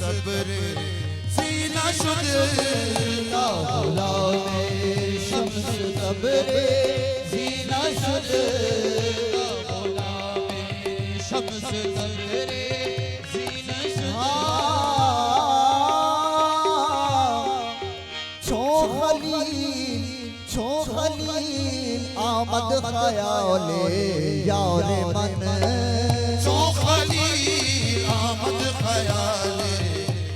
सब्र सी शुद गुलामे शम्स तबरे जीना शुद गुलामे शम्स तबरे जीना शुद छो खलील आमद ख्याले यारे मन छो खलील आमद ख्याले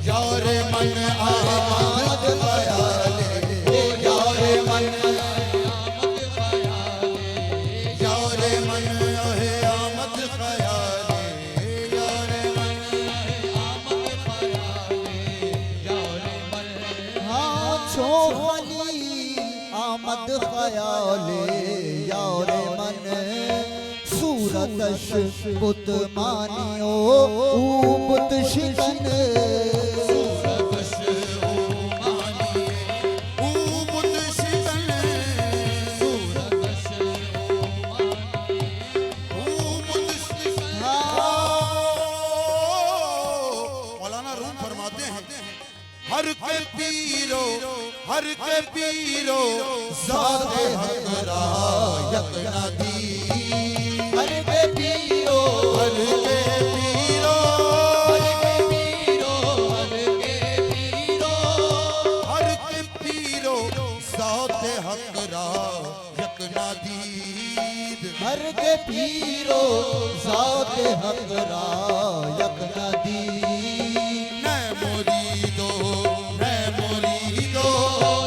यारे मन आमद ख्याले यारे मन आमद ख्याले यारे मन आमद ख्याले यारे मन आमद ख्याले यारे मन हाँ छो खलील आमद ख्याले यारे मन सूरतश बुत मानियो बुत शिकन सूरतश मानिए बुत शिकन सूरतश मानिए बुत शिकन मौलाना रूम फरमाते हैं हर के पीरो ज़ाते हक रा यकना दी हर के पीरो हर के पीरो हर के पीरो हर के पीरो ज़ाते हक रा यकना दीद हर के पीरो ज़ाते हक रा यकना दी न मुरीदो न मुरीदो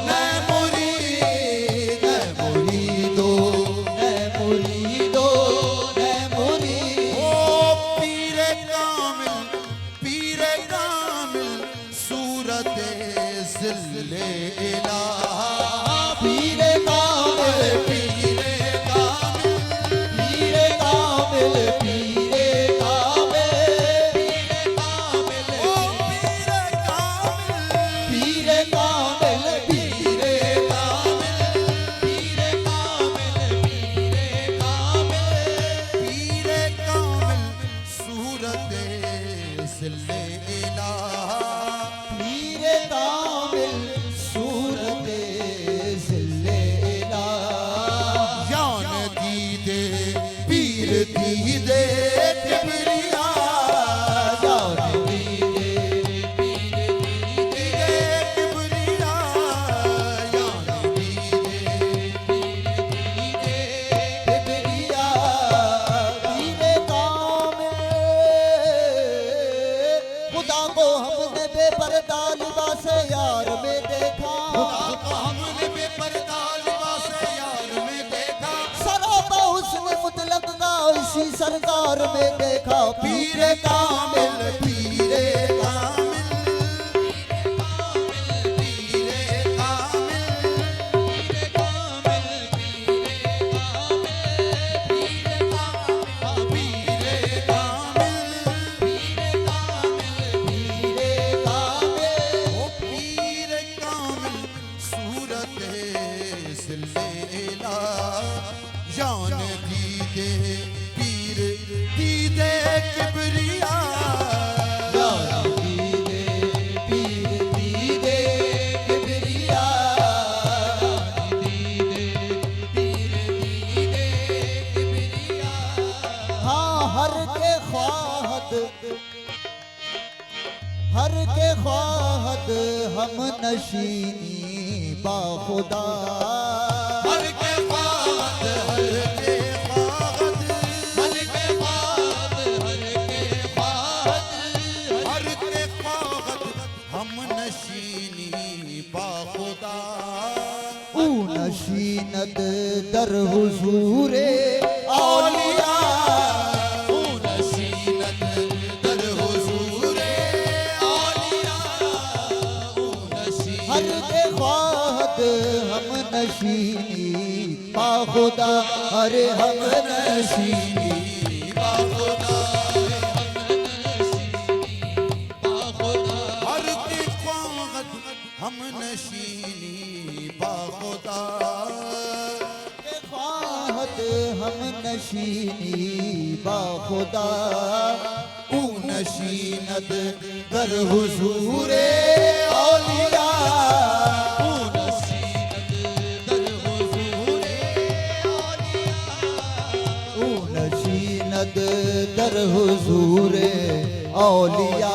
न मुरीद न मुरीदो न मुरीदो न मुरीद ओ पीरे कामिल सूरत ज़िल्ले इलाहा पीरे कामिल पीरे कामिल पीरे कामिल पीरे कामिल ओ पीरे कामिल पीरे कामिल पीरे कामिल सूरत ज़िल्ले इलाहा पीरे कामिल सूरत ज़िल्लेला जान दीदे पीर दीदे किबरिया जान दीदे पीर दीदे किबरिया जान दीदे किबरिया पीरे कामिल खुदा को हमने बेपर्दा लिबास यार में देखा खुदा को हमने बेपर्दा लिबास यार में देखा सराबा उसने मुतलक का इसी सरकार में देखा पीरे कामिल पीरे कामिल पीरे कामिल पीरे कामिल पीरे कामिल पीरे कामिल ओ पीरे कामिल सूरत ज़िल्लेला जान दीदे पीर दीदे किबरिया जान दीदे पीर दीदे किबरिया हाँ हर के ख्वाहद हम नशीनी बाखुदा हर के बाद हर के बाद हर के बाद हर के बाद हर के बाद हम नशीनी बाखुदा ऊ नशीनत दर हुजूरे औलिया ओ नसीनत दर हुजूरे औलिया ओ नसीनत हर के ख्वाहद हम नशीनी बाखुदा अरे हम नशीनी बाखुदा हर के ख्वाहत हम नशीनी बाखुदा के ख्वाहद हम नशीनी बाखुदा ऊ नशीनद दर हुजूरे औलिया नशीनद दर हुजूरे औलिया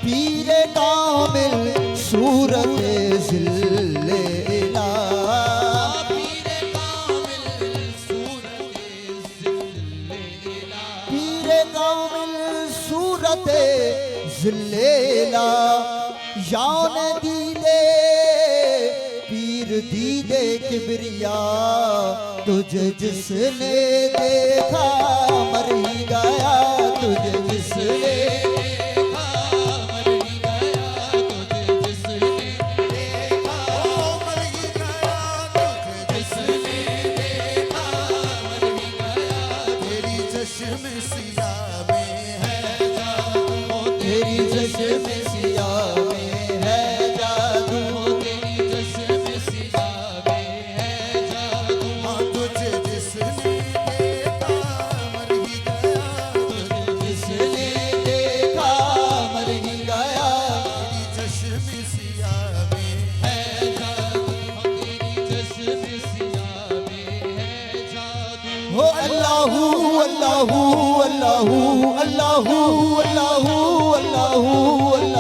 पीरे कामिल सूरत ज़िल्ले इला पीरे कामिल सूरत ज़िल्ले इला यान दीदे पीर दीदे किबरिया तुझे जिसने देखा मर ही गया तुझे जिसने देखा मर ही गया तुझे जिसने देखा मर ही गया तुझे जिसने देखा मर ही गया तेरी चश्म सिया में है जादू तेरी चश्म सिया में है जादू तेरी चश्म सिया में है जादू तुझे जिसने देखा मर ही गया जिसने देखा मर ही गया तेरी चश्म सिया में है जादू तेरी चश्म सिया में है जादू हो अल्लाहू अल्लाहू अल्लाहू अल्लाहू अल्लाहू अल्लाहू अल्लाहू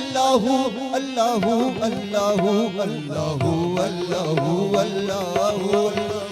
अल्लाहु अल्लाहु अल्लाहु अल्लाहु अल्लाहु अल्लाहु अल्लाहु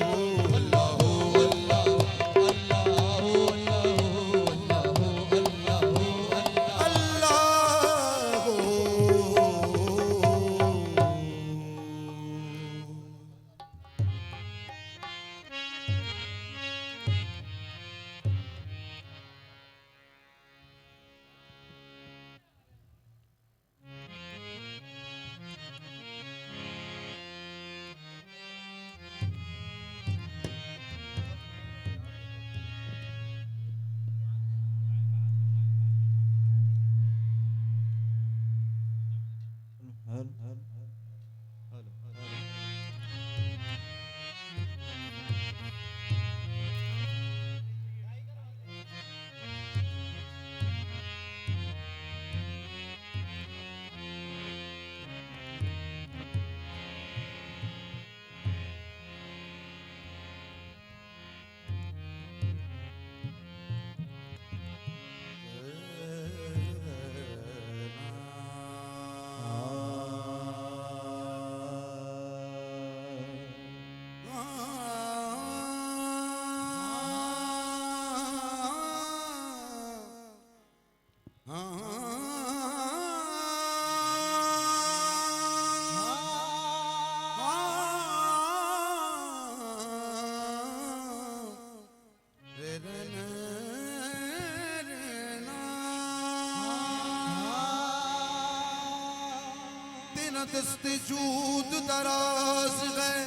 दस्ते जूद दराज गए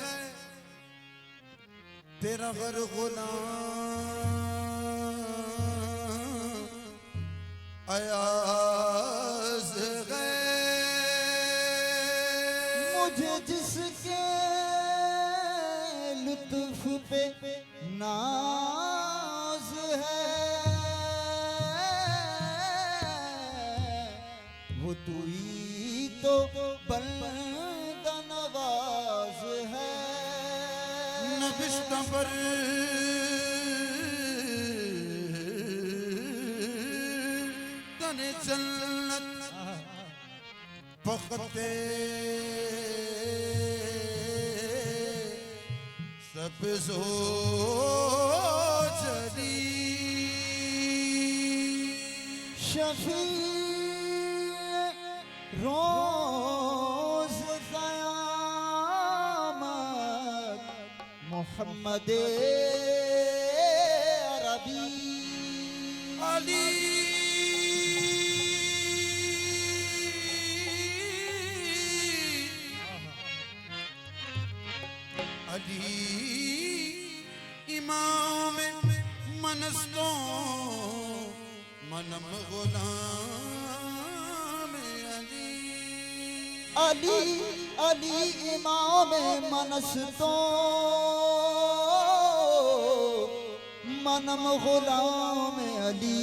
तेरा गर गुलाम अयाज गए मुझे जिसके लुत्फ पे नाज है वो तू ही तो बंदा नवाज है नबिश्ता पर तने जन्नत पखते सब सो चली शफी रोज क़यामत मोहम्मद अरबी अली अली इमाम मनस्तों मनम गुलाम अली अली अली इमाम मनस्तों मनम गुलाम अली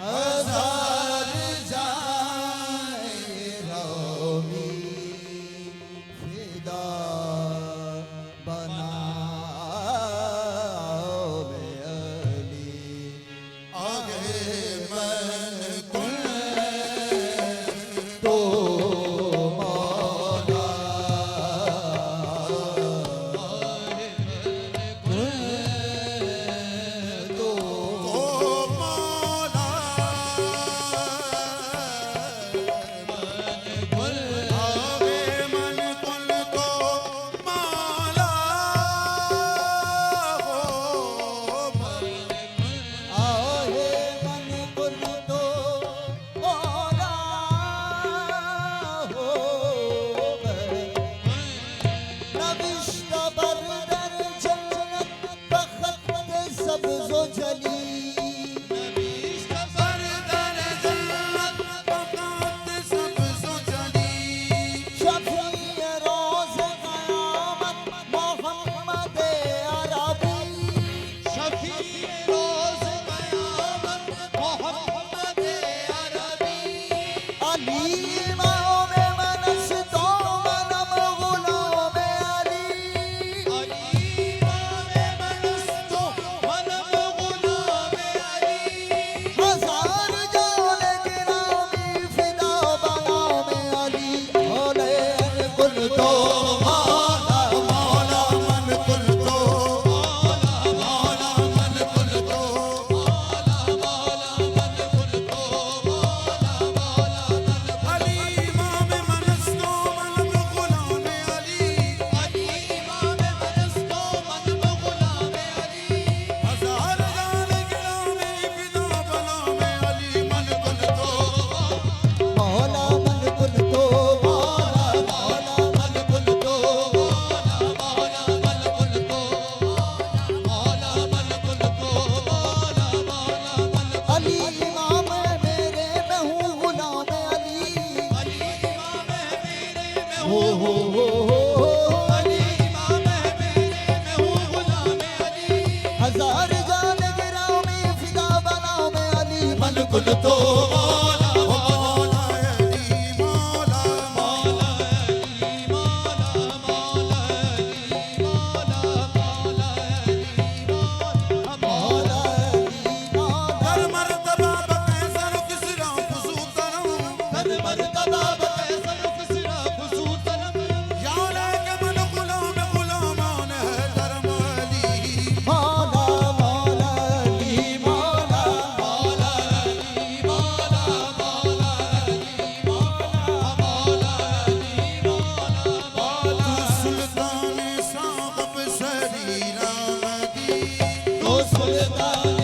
हजार जाए रोमी फिदा बनाओ में अली आगे मन कुल तो हजार जान गिराओ में फिदा बनाओ में अली मन कुल तो मौला मौला अली मौला मौला अली मौला मौला अली मौला मौला अली मौला मौला अली मौला हर मर्तबा बकैसर किसरा फसूतनम हर मर्तबा बकैसर किसरा फसूतनम यारा के मन गुलामान है धर्म अली मौला मौला अली मौला मौला अली मौला मौला अली मौला मौला अली मौला मौला सुल्तान साहब सरी रामदी तो सुल्तान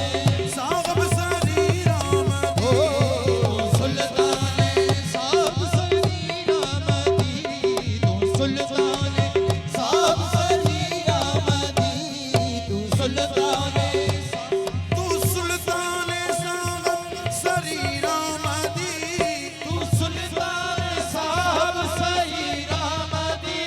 साहब सरी रामदी सुल्तान साहब सरी रामदी तू सुल्तान साहब सरी रामदी तू सुल्तान तू सुल्तान साहब सरी रामदी तू सुल्तान साहब सरी रामदी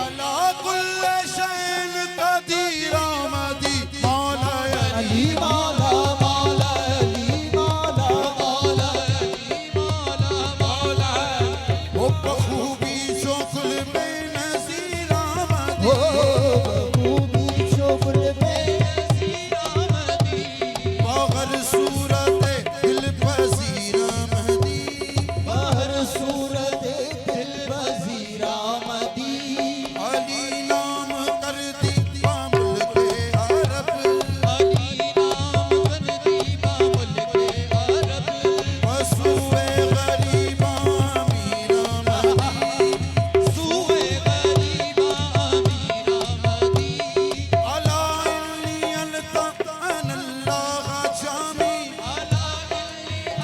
अला कुल्ल शैन कदीर रामदी मौला अली मौला मौला अली मौला मौला अली मौला मौला वो बखूबी शोखल में नज़ीर रामदी हो खूबी शोभन में रामदी बागर सूरत दिल पसीर रामदी बाहर सूरत दिल वजीरा मदी अली नाम कर दी बामुल के अरब अली नाम कर दी बाबुल के अरब वसूए गरीबा मीरा मदी सूए गरीबा अमीरा मदी अला इन्नी अल्ता अनल्लाह जामी अला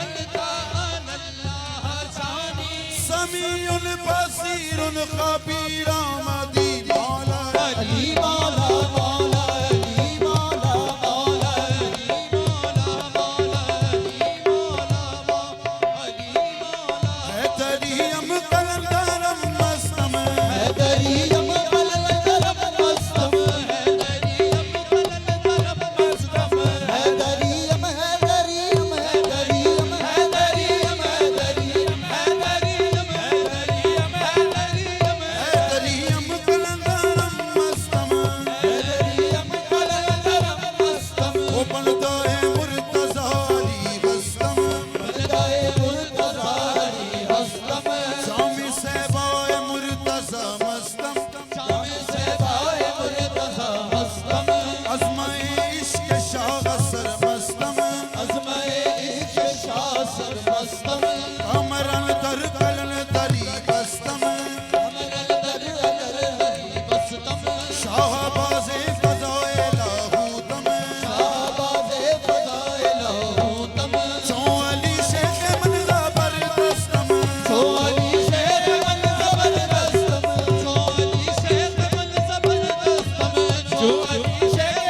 अल्ता अनल्लाह जानी समीउन बसीरुन खबीर रामदी मौला अली मौला मौला अली मौला मौला अली मौला मौला अली मौला अली मौला है तरीम कलंदरम मस्तम हैदरी हम कलंदरम मस्तम हैदरी हम बरदाए मुर्तजारी हस्तम बरदाए मुर्तजारी हस्तम शामी सहबाए मुर्तजा मस्तम शामी सहबाए मुर्तजा हस्तम अज़्माए इश्क शाह सरमस्तम अज़्माए इश्क शाह सरमस्तम कमरन दर कलन दरी बस्तम कमरन दर दरी बस्तम शाहबाज़े फ़ज़ाए लाहूतम शाहबाज़े फ़ज़ाए लाहूतम चौ अली शेख मन ज़बरदस्तम चौ अली शेख मन ज़बरदस्तम चौ अली शेख मन ज़बरदस्तम चौ अली शेख मन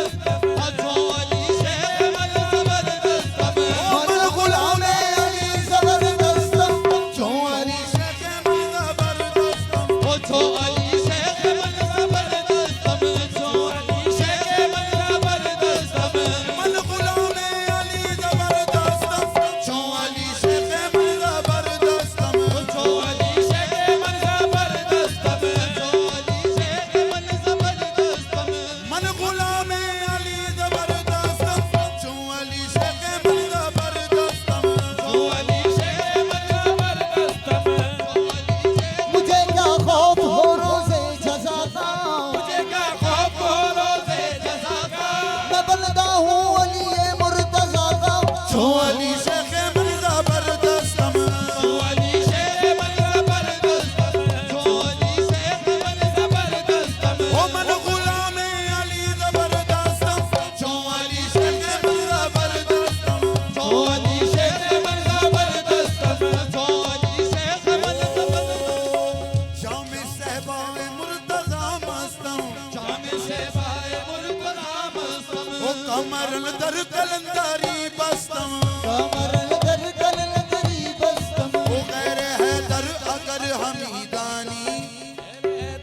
ज़बरदस्तम चौ अली शेख मन ज़बरदस्तम मन गुलाम अली ज़बरदस्तम चौ अली शेख मन ज़बरदस्तम चौ अली शेख मन ज़बरदस्तम चौ अली शेख मन ज़बरदस्तम मन गुलाम अली ज़बरदस्तम चौ अली शेख मन ज़बरदस्तम चौ अली शेख मन ज़बरदस्तम चौ अली शेख मन ज़बरदस्तम मन गुलाम अली ज़बरदस्तम चौ अली शेख मन ज़बरदस्तम चौ अली शेख मन ज़बरदस्तम मुझे क्या खौफ हो रोज़े जज़ा का मुझे क्या खौफ हो रोज़े जज़ा का मैं बंदा हूँ अली मुर्तज़ा का चौ अली शेख मन ज़बरदस्तम चौ अली शेख मन ज़बरदस्तम चौ अली शेख मन ज़बरदस्तम ओ मन गुलाम अली ज़बरदस्तम चौ अली शेख मन ज़बरदस्तम चौ अली शेख मन ज़बरदस्तम चौ अली शेख मन ज़बरदस्तम शामी सहबाए मुर्तज़ा मस्तम शामी सहबाए मुर्तज़ा मस्तम ओ कमरन दर कलंदरी बस्तम कमरन दर कलंदरी बस्तम ओ गैर है दर अगर हमीदानी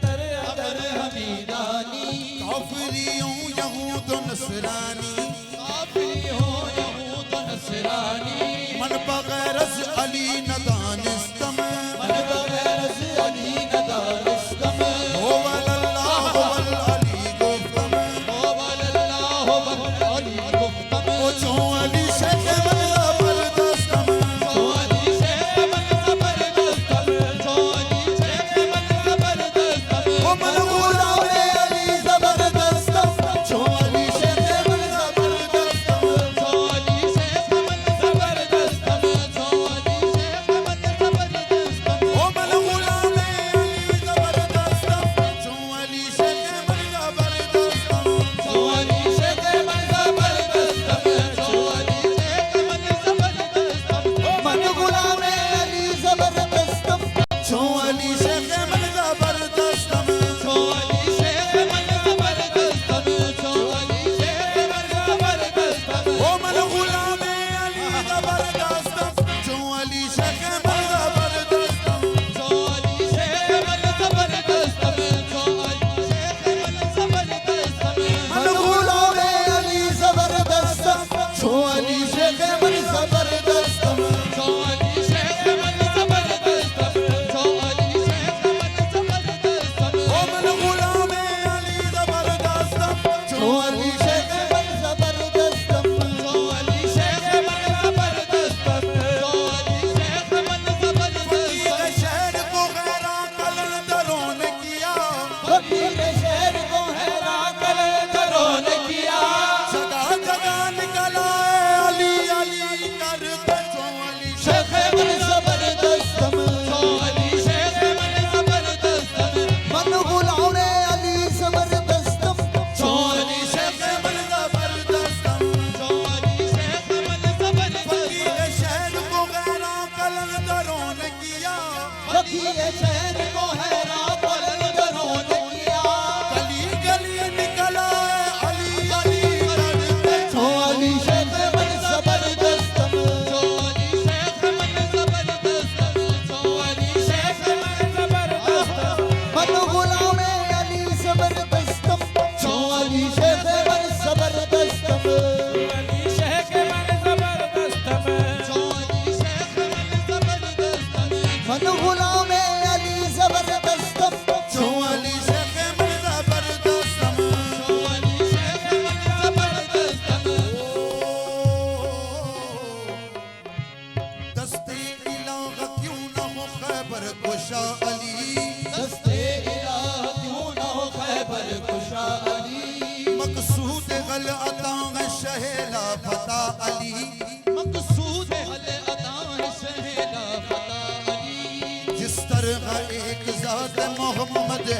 दर अगर हमीदानी काफिरियों यहूद नसरानी काफिरी हो यहूद नसरानी मन बगैर अली नदानिस्तम मन बगैर अली नदानिस्तम ओ वल्लाह वल अली गुफ्तम ओ वल्लाह वल अली गुफ्तम ओ चौ अली शेख मन ज़बरदस्तम चौ अली शेख मन ज़बरदस्तम चौ अली शेख मन ज़बरदस्तम ओ मन गुलाम अली ज़बरदस्तम चौ अली शेख मन ज़बरदस्तम चौ अली शेख मन ज़बरदस्तम चौ अली शेख मन ज़बरदस्तम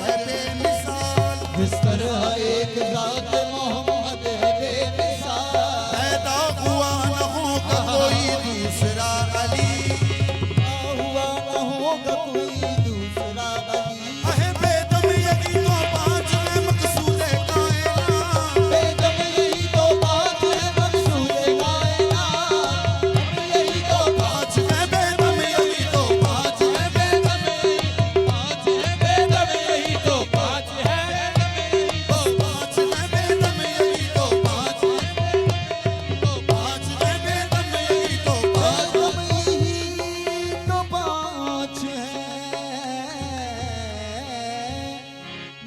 है बेमिसाल, बिस्तर है एक जात मोहम्मद है बेमिसाल, पैदा हुआ न होगा कोई दूसरा अली, हुआ न होगा कोई दूसरा अली। अहे बेदम यही तो पांच है मकसूद कायनात, बेदम यही तो बात है मकसूद कायनात, यही तो पांच है बेदम यही तो पांच है, बेदम यही पाँच है, बेदम यही तो पाँच है, पांच है बेदम यही तो पांच है, पांच है बेदम यही तो पांच, बेदम यही तो पाँच है।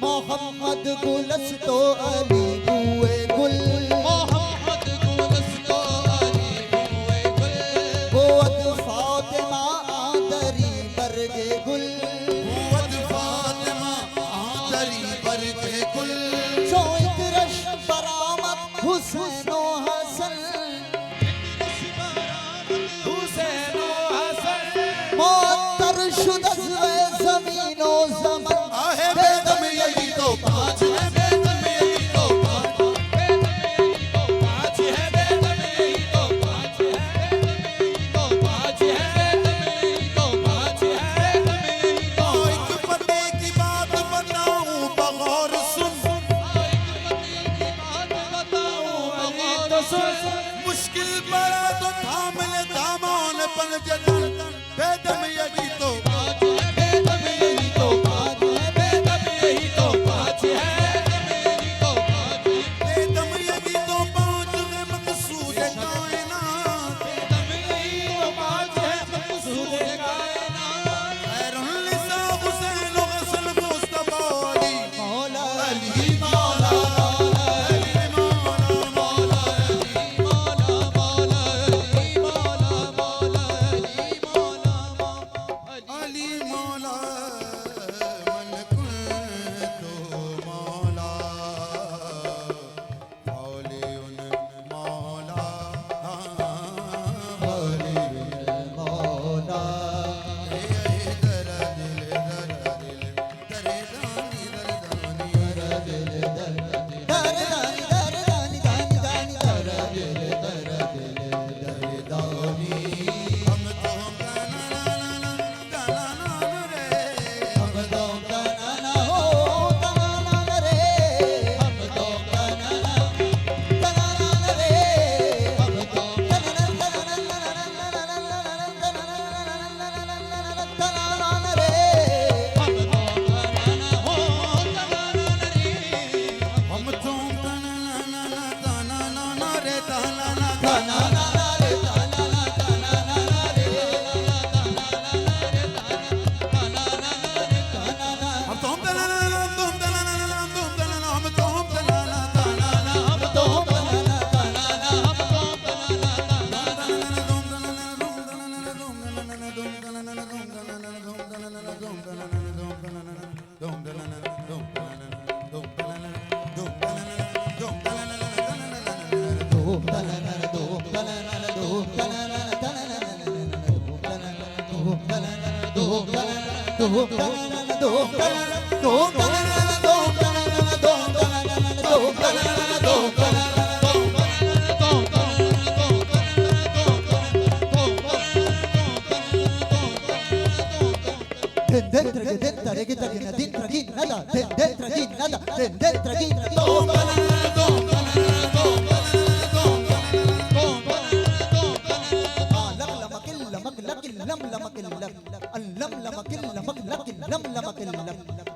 मोहम्मद गुलस्तो अली बुए गुल, मोहम्मद गुलस्तो अली बुए गुल, बोअद फातिमा आदरी बरगे गुल, कुव्वत फातिमा आदरी बरके कुल, जो इतरश बरामद हुसैनो हसन, हुसैनो हसन, मुअत्तर शुदा ज़मीनो ज़मन, आहे बेदम यही तो पांच है, बेदम यही तो पांच, पाँच है, बेदम यही तो पाँच है, तो पाँच है, बेदम यही तो पाँच है, तो एक पते की बात बताऊं बगौर सुन, मुश्किल पड़ा तो थाम ले दामन पन जदन, बेदम यही तो बेदम यही तो पाँच है, बेदम यही तो पाँच है, बेदम यही तो पांच है मकसूद कायनात, खैरुल निसा हुसैन गसल मुस्तफा अली, अली मौला, अली मौला, अली मौला, मन कुंतो मौला, मौले उन मौला, मौले दर दिल दरे दानी हम तो गाना रे, हम तो हम तो गाना रे गाना हम तो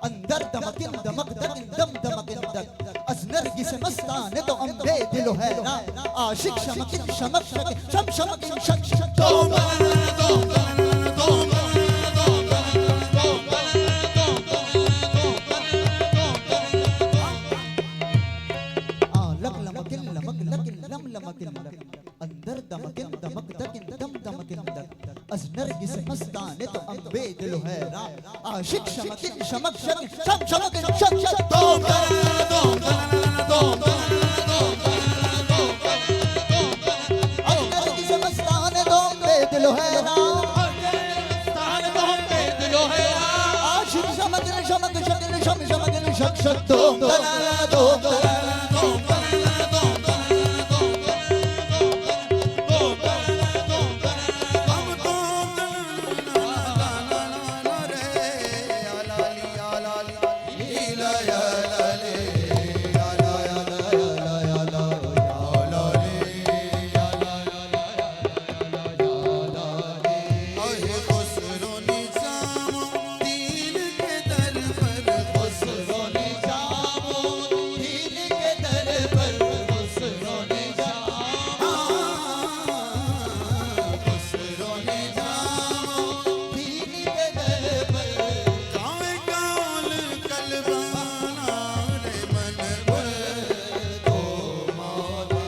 अंदर दमकिन दमक दकिन दम दमकिन दक अजनरगी से मस्ताने तो अम्बे दिलो है ना आशिक शमकिन शमक शक शम शमकिन शक शक अंदर दमकिन दमक दकिन दम दमकिन दक अजनरगी से मस्ताने तो अम्बे दिलो है ना आशिक शमकिन शमक शक शम शमकिन शक शक अजनरगी से मस्ताने तो अम्बे दिलो है ना आशिक शमकिन शमक शक शम Shadom dalala dom dalala dom dalala dom dalala dom dalala dom dalala dom dalala dom dalala re alali ila ya lale ala ya la ya la lale ओहे खुसरो निजामो दीन के दर पर खुसरो निजामो दीन के दर पर खुसरो निजामो खुसरो निजामो दीन के दर पर गावे गाल कलबाना रे मन पर तो मौला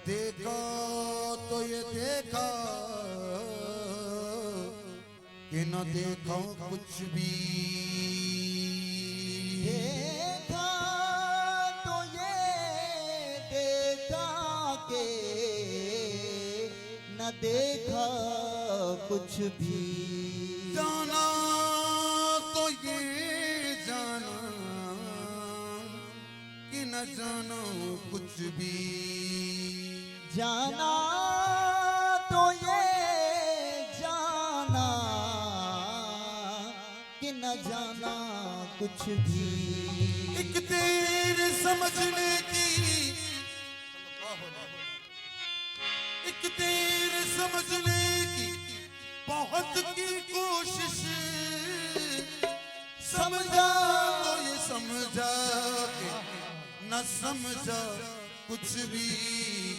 देखा तो ये देखा कि न देखा कुछ भी देखा तो ये देखा के न देखा कुछ भी जाना तो ये जाना कि न जाना कुछ भी जाना तो ये जाना कि न जाना कुछ भी एक देर समझने की एक देर समझने की बहुत की कोशिश समझा तो ये समझा के न समझा कुछ भी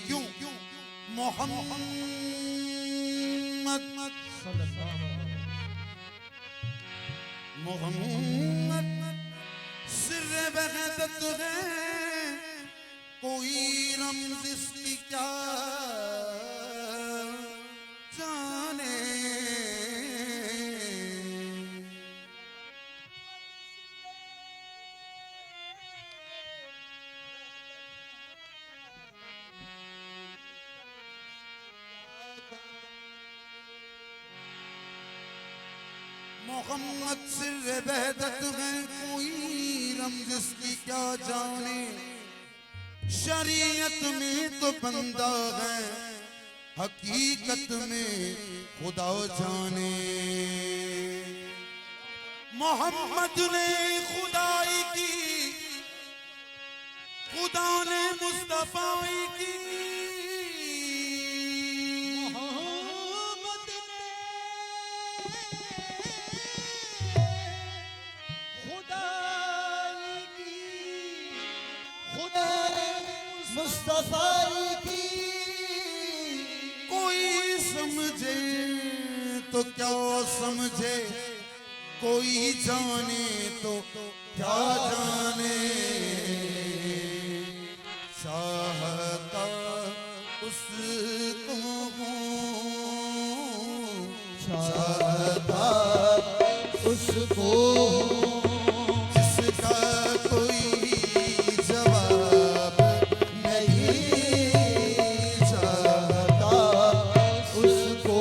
क्यों मोहम्मद मोहम्मद सिर्रे वहदत है कोई रमज इसकी क्या जाने मोहम्मद सिर्रे वहदत है कोई रमज इसकी क्या जाने शरीयत में तो बंदा है हकीकत में खुदा जाने मोहम्मद ने खुदाई की खुदा ने मुस्तफाई की मोहम्मद ने खुदाई की खुदा ने मुस्तफाई की कोई समझे तो क्या समझे कोई जाने तो क्या जाने चाहता उसको हूँ चाहता उसको जिसका कोई जवाब नहीं चाहता उसको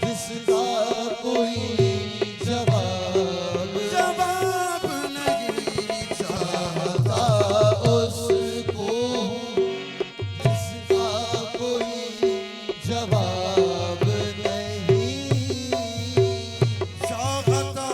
जिसका कोई जवाब जवाब नहीं चाहता उसको जिसका कोई जवाब नहीं चाहता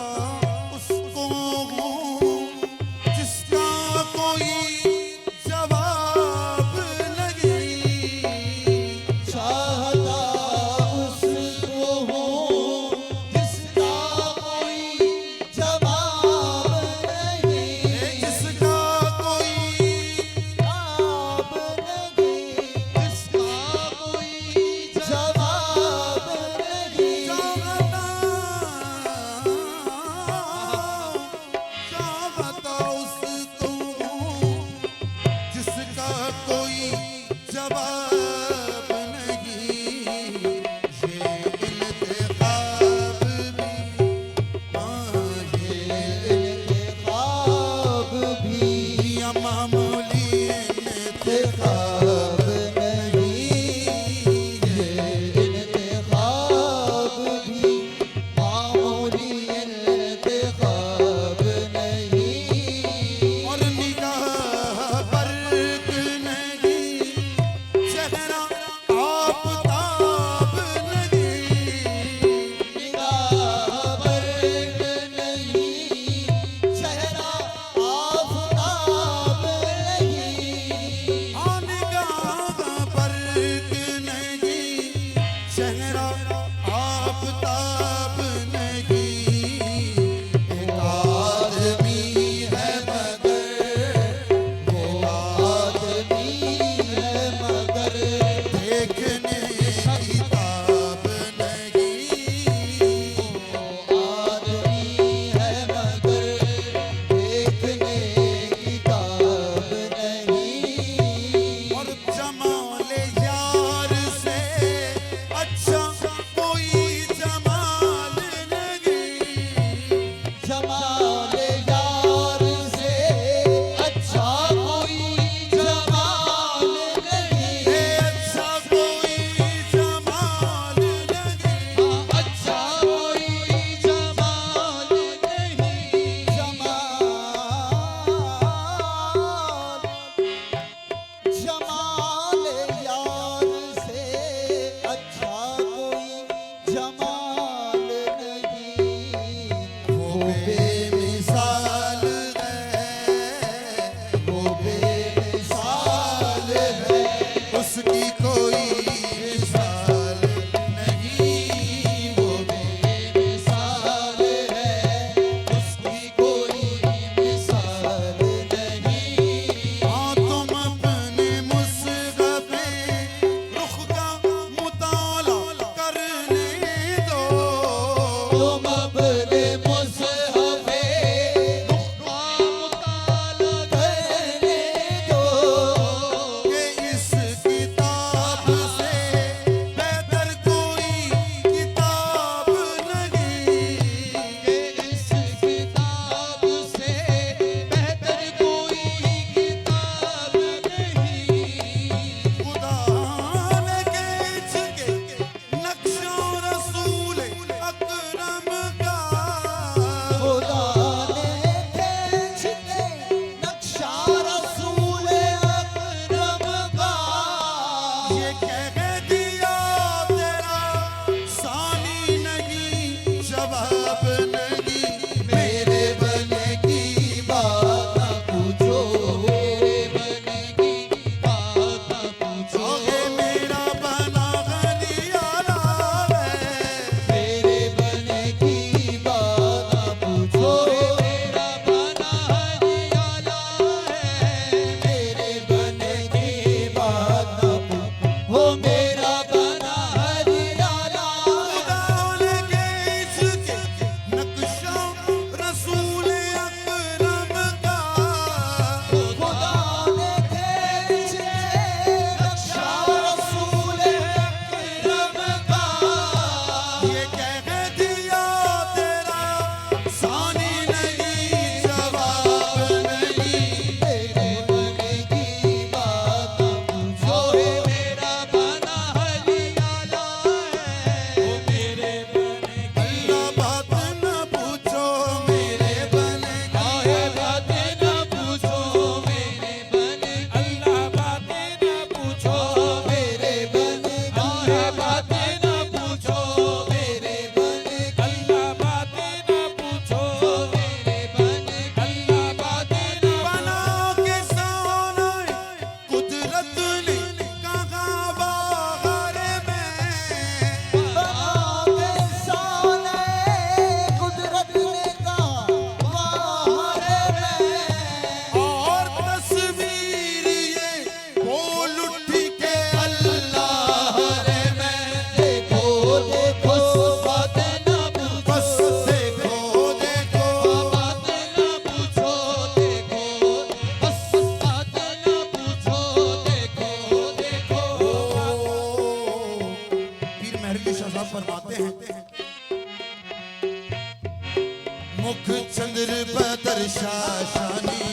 मुख चंद्र बदर शाशानी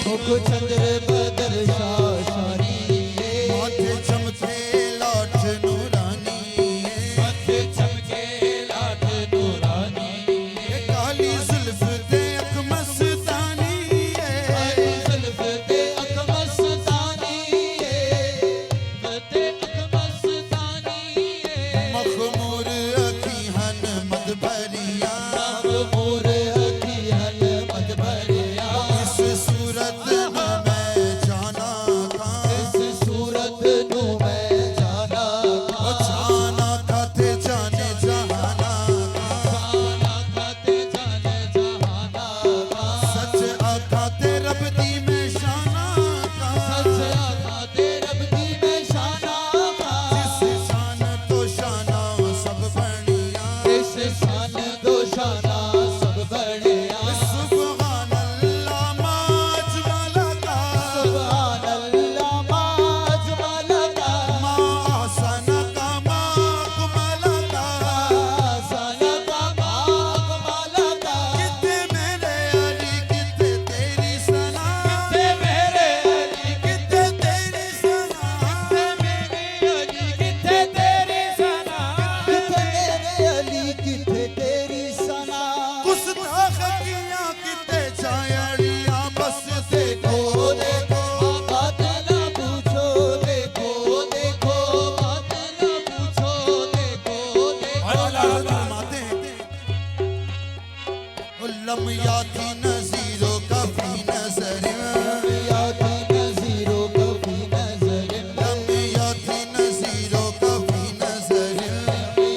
मुख चंद्र बदर शाशानी माथे चमके लाठ नूरानी माथे चमके लाठ नूरानी ये काली जुल्फ ते अख मस्तानी काली जुल्फ ते अख मस्तानी ते अख मस्तानी मखमूर अखी हन मद भरिया मोर अखी हल मद भरिया इस सूरत में मैं जाना था इस सूरत नू मैं जाना ओ जाना खाते जाने जहाना खाना खाते जाने जहाना सच आखाते रब दी में शाना सच आखाते रब दी में शाना जिस शान तो शाना सब बनिया इस शान दो शाना सब बढ़िया सुभान अल्लाह माजमला का सुभान अल्लाह माजमल का मा आसन का मा कुमला का सन का माकमल का कितने मेरे अली कितने तेरी सना ते मेरे अली कितने तेरी सना ते मेरे अली किथे तेरी सना किथे मेरे अली किथे तेरी सना गुस्ताख किया कितने जायड़िया बस देखो देखो बात ना पूछो देखो देखो बात न पूछो देखो देखो अल्लाह फरमाते हैं लम याती नज़ीरों का भी नजर याद नज़ीरों कभी नजर लम याती नज़ीरों का भी नजर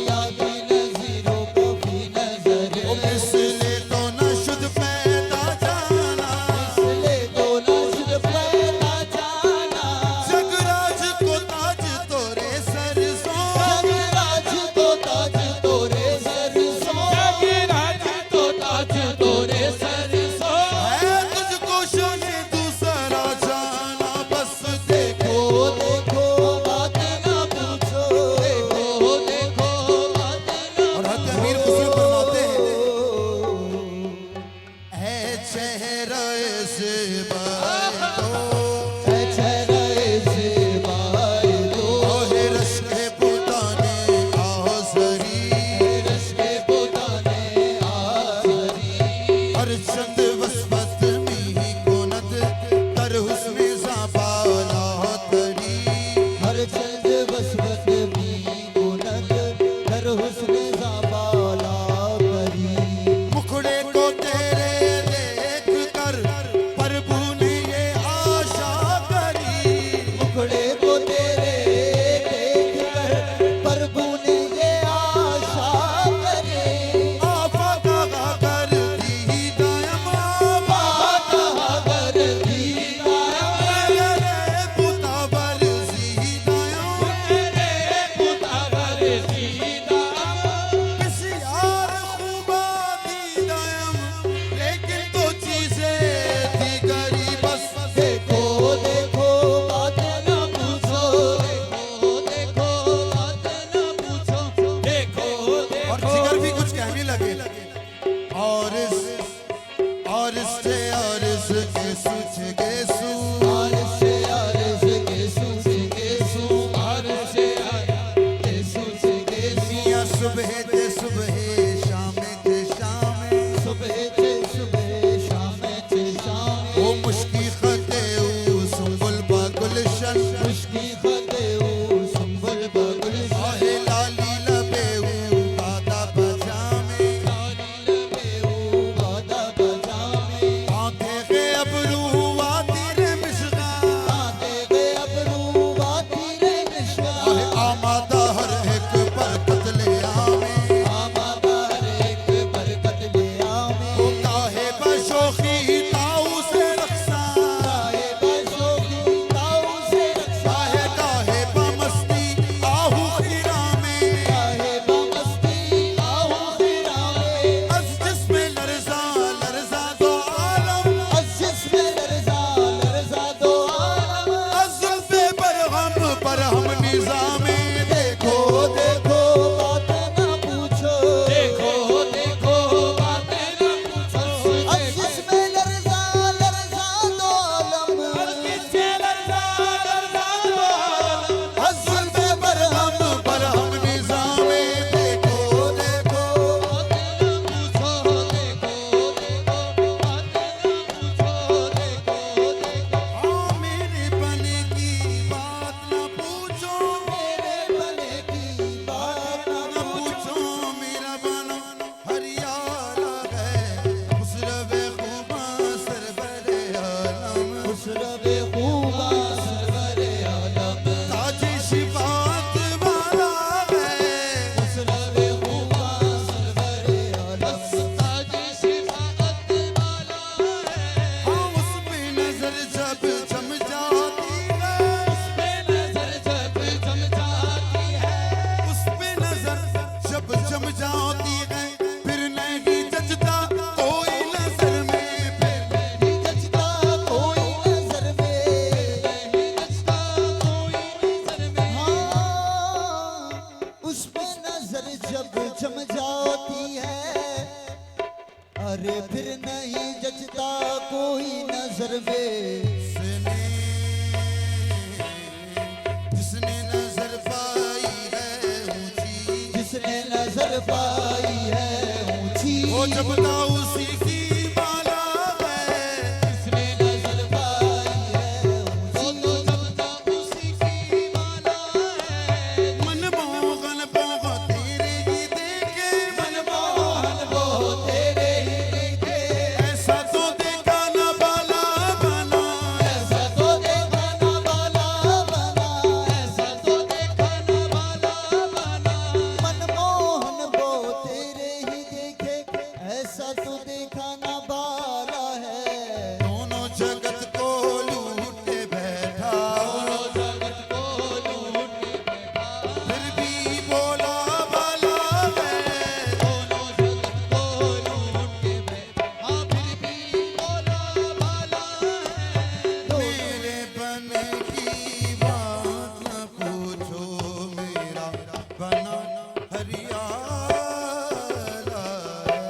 याद नज़ीरों कभी नजर ओ मिसले तो न शुद्ध पैदा जाना इसलिए तो नशर पैदा जाना जगराज को ताज तोरे सरसों जगराज तो ताज तोरे सरसों जगराज तो ताज तोरे सरसों है तुझको शाने दूसरा जाना बस देखो देखो बात ना पूछो देखो देखो बात न और हज़रत अमीर खुसरो फरमाते हैं है चेहरा से बातो चेहरे से बाय दो ओहे रश्के पुताने आज़री रश्के पुताने आज़री हर चंद वस्वत मी कोनत कर हुस्न ज़बाला तरी हर चंद वसवत भी गुनत कर हुस्न ज़बाला करी मुखड़े को तेरे देख कर प्रभु ने ये आशा करी मुखड़े को तेरे देख कर प्रभु ने ये आशा करी आफा कहा कर दी दायम बात अगर दीदा मेरे पुतावर सी दायम तेरे पुतावर सीता किस यार खूबा दी दायम लेकिन तो चीजें थी गरी बस देखो देखो बात ना पूछो देखो देखो बात न पूछो देखो और देखो जिगर भी कुछ कहने लगे और इस के सुच के सू आरश के सूच के सूच के मियां सुबह ते सुबह शाम ते शाम सुबह चे सुबह शाम चे शाम ओ मुश्की खते ऊ सुंबुल बा गुलशन मुश्की खते ओ संभल बगल आहे लाली लबे ऊ बादा बजामे शाली लबे ओ बादा बजामे आंख अरे फिर नहीं जचता कोई नजर वे जिसने जिसने नजर पाई है ऊंची, जिसने नजर पाई है ऊंची वो जपता उसी की माला है। जिसने नजर पाई है ऊंची जपता उसी की माला है। मनमोहन बहु तेरे ही देखे, मनमोहन वो तेरे ही देखे ऐसा तो देखा न बाला बना, ऐसा तो देखा ना बाला बना ऐसा तो देखा न बाला बना। मनमोहन वो तेरे ही देखे ऐसा तो देखा ना बाला है दोनों जगत को लूटे बैठा, जगत को लूट के बैठा, फिर भी बोला बाला है। दोनों जगत को लूट के बैठा, फिर भी बोला बाला है। मेरे बने की बात न पूछो, मेरा बना हरियाला है।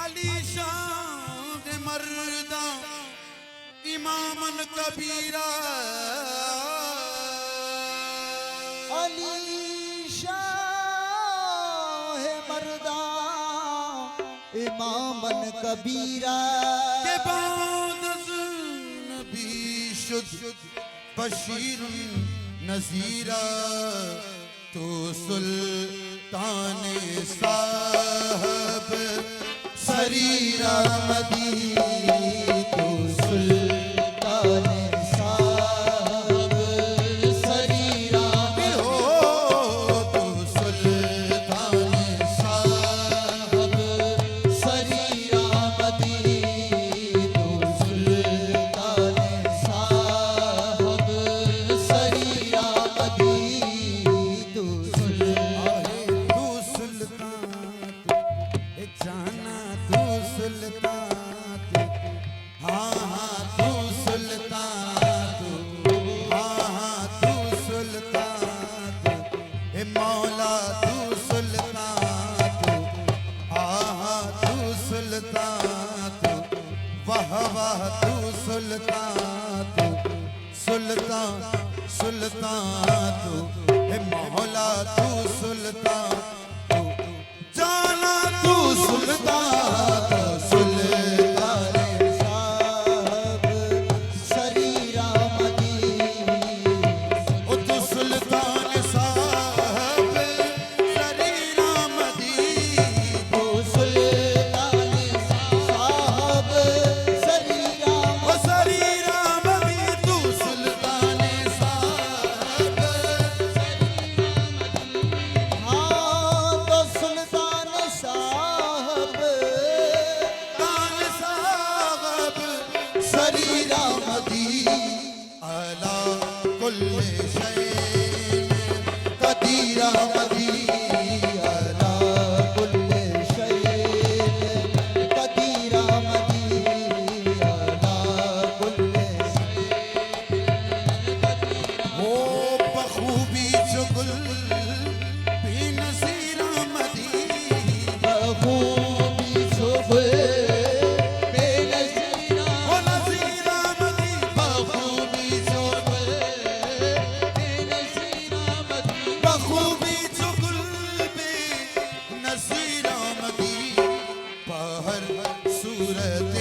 अलीशान मर्दा इमामन कबीरा, अली शाह मर्दा इमामन कबीरा के बाद नबी शुद्ध बशीर नजीरा, तो सुल्तान साहब सरीरा मदी तो सुल्तान साहब सरीरा हो, तो सुल्तान साहब सरीरा मदी तो सुल्तान साहब सरीरा मदी तो तू सुल्तान जाना, तू सुल्तान, हाँ हाँ तू सुल्तान, हाँ हाँ तू सुल्तान, ए मौला तू सुल्तान, हाँ हाँ तू सुल्तान, वाह वाह तू सुल्तान, सुल्तान सुल्तान, ए मौला तू सुल्तान, जाना तू सुल्तान, सुल्तान साहब सरीरा मदी ओ तू सुल्तान साहब सरीरा मदी, तो सुल्तान साहब सरीरा ओ सरीरा मदी, तू सुल्तान साहब हाँ तो सुल्तान साहब तान साहब सरीरा मदी अला कुल्ले शैन कदीरा मदी अला कुल्ले शैन कदीरा मदी अला कुल्ले हो बखूबी चुगल बेनज़ीर आमदी बखूबी शुभ बेनज़ीर ओ नज़ीर आमदी बखूबी चुगल बेनज़ीर आमदी बखूबी चुगल बेनज़ीर आमदी बाहर सूरत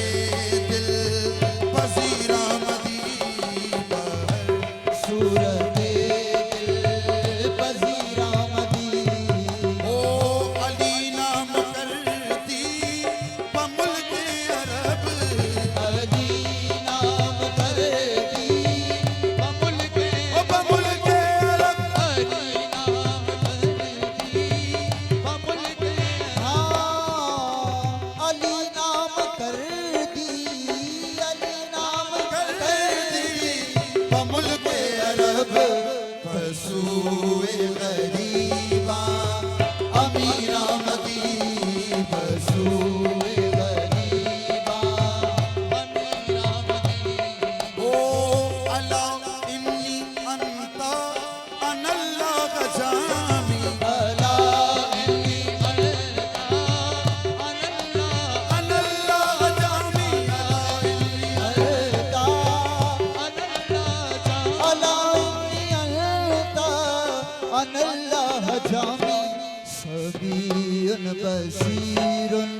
दिल पज़ीर आमदी बाहर सूरत पज़ीर आमदी ओ अली नाम करती बमुल्क अरब अली नाम करती बमुल्क ओ बमुल्क अरब अली नाम करती बमुल्क हाँ अली नाम कर दी अली नाम कर दी बमुल्क अरब बसूए गरीबा अमीर आमदी बसूए गरीबा अमीर आमदी ओ अला इन्नी अंता अनल्लाह जामी अला इन्नी अनल्लाह अनल्लाह जामी अला इन्नी अरदा अनल्लाह जा अला इन्नी अरदा अनल्लाह जामी सबीन बसीरुन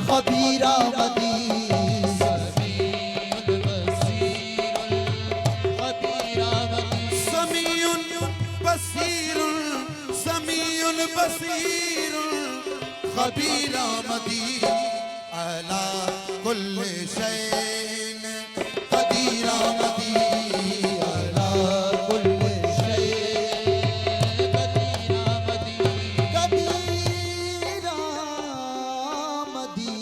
खबीर आमदी समीउल बसीरुल खबीर आमदी समीउन बसीरुन समीउन बसीरुन खबीर आमदी अला कुल्ल शैन कदीर आमदी अला कुल्ल शै कदीर आमदी कबीर आमदी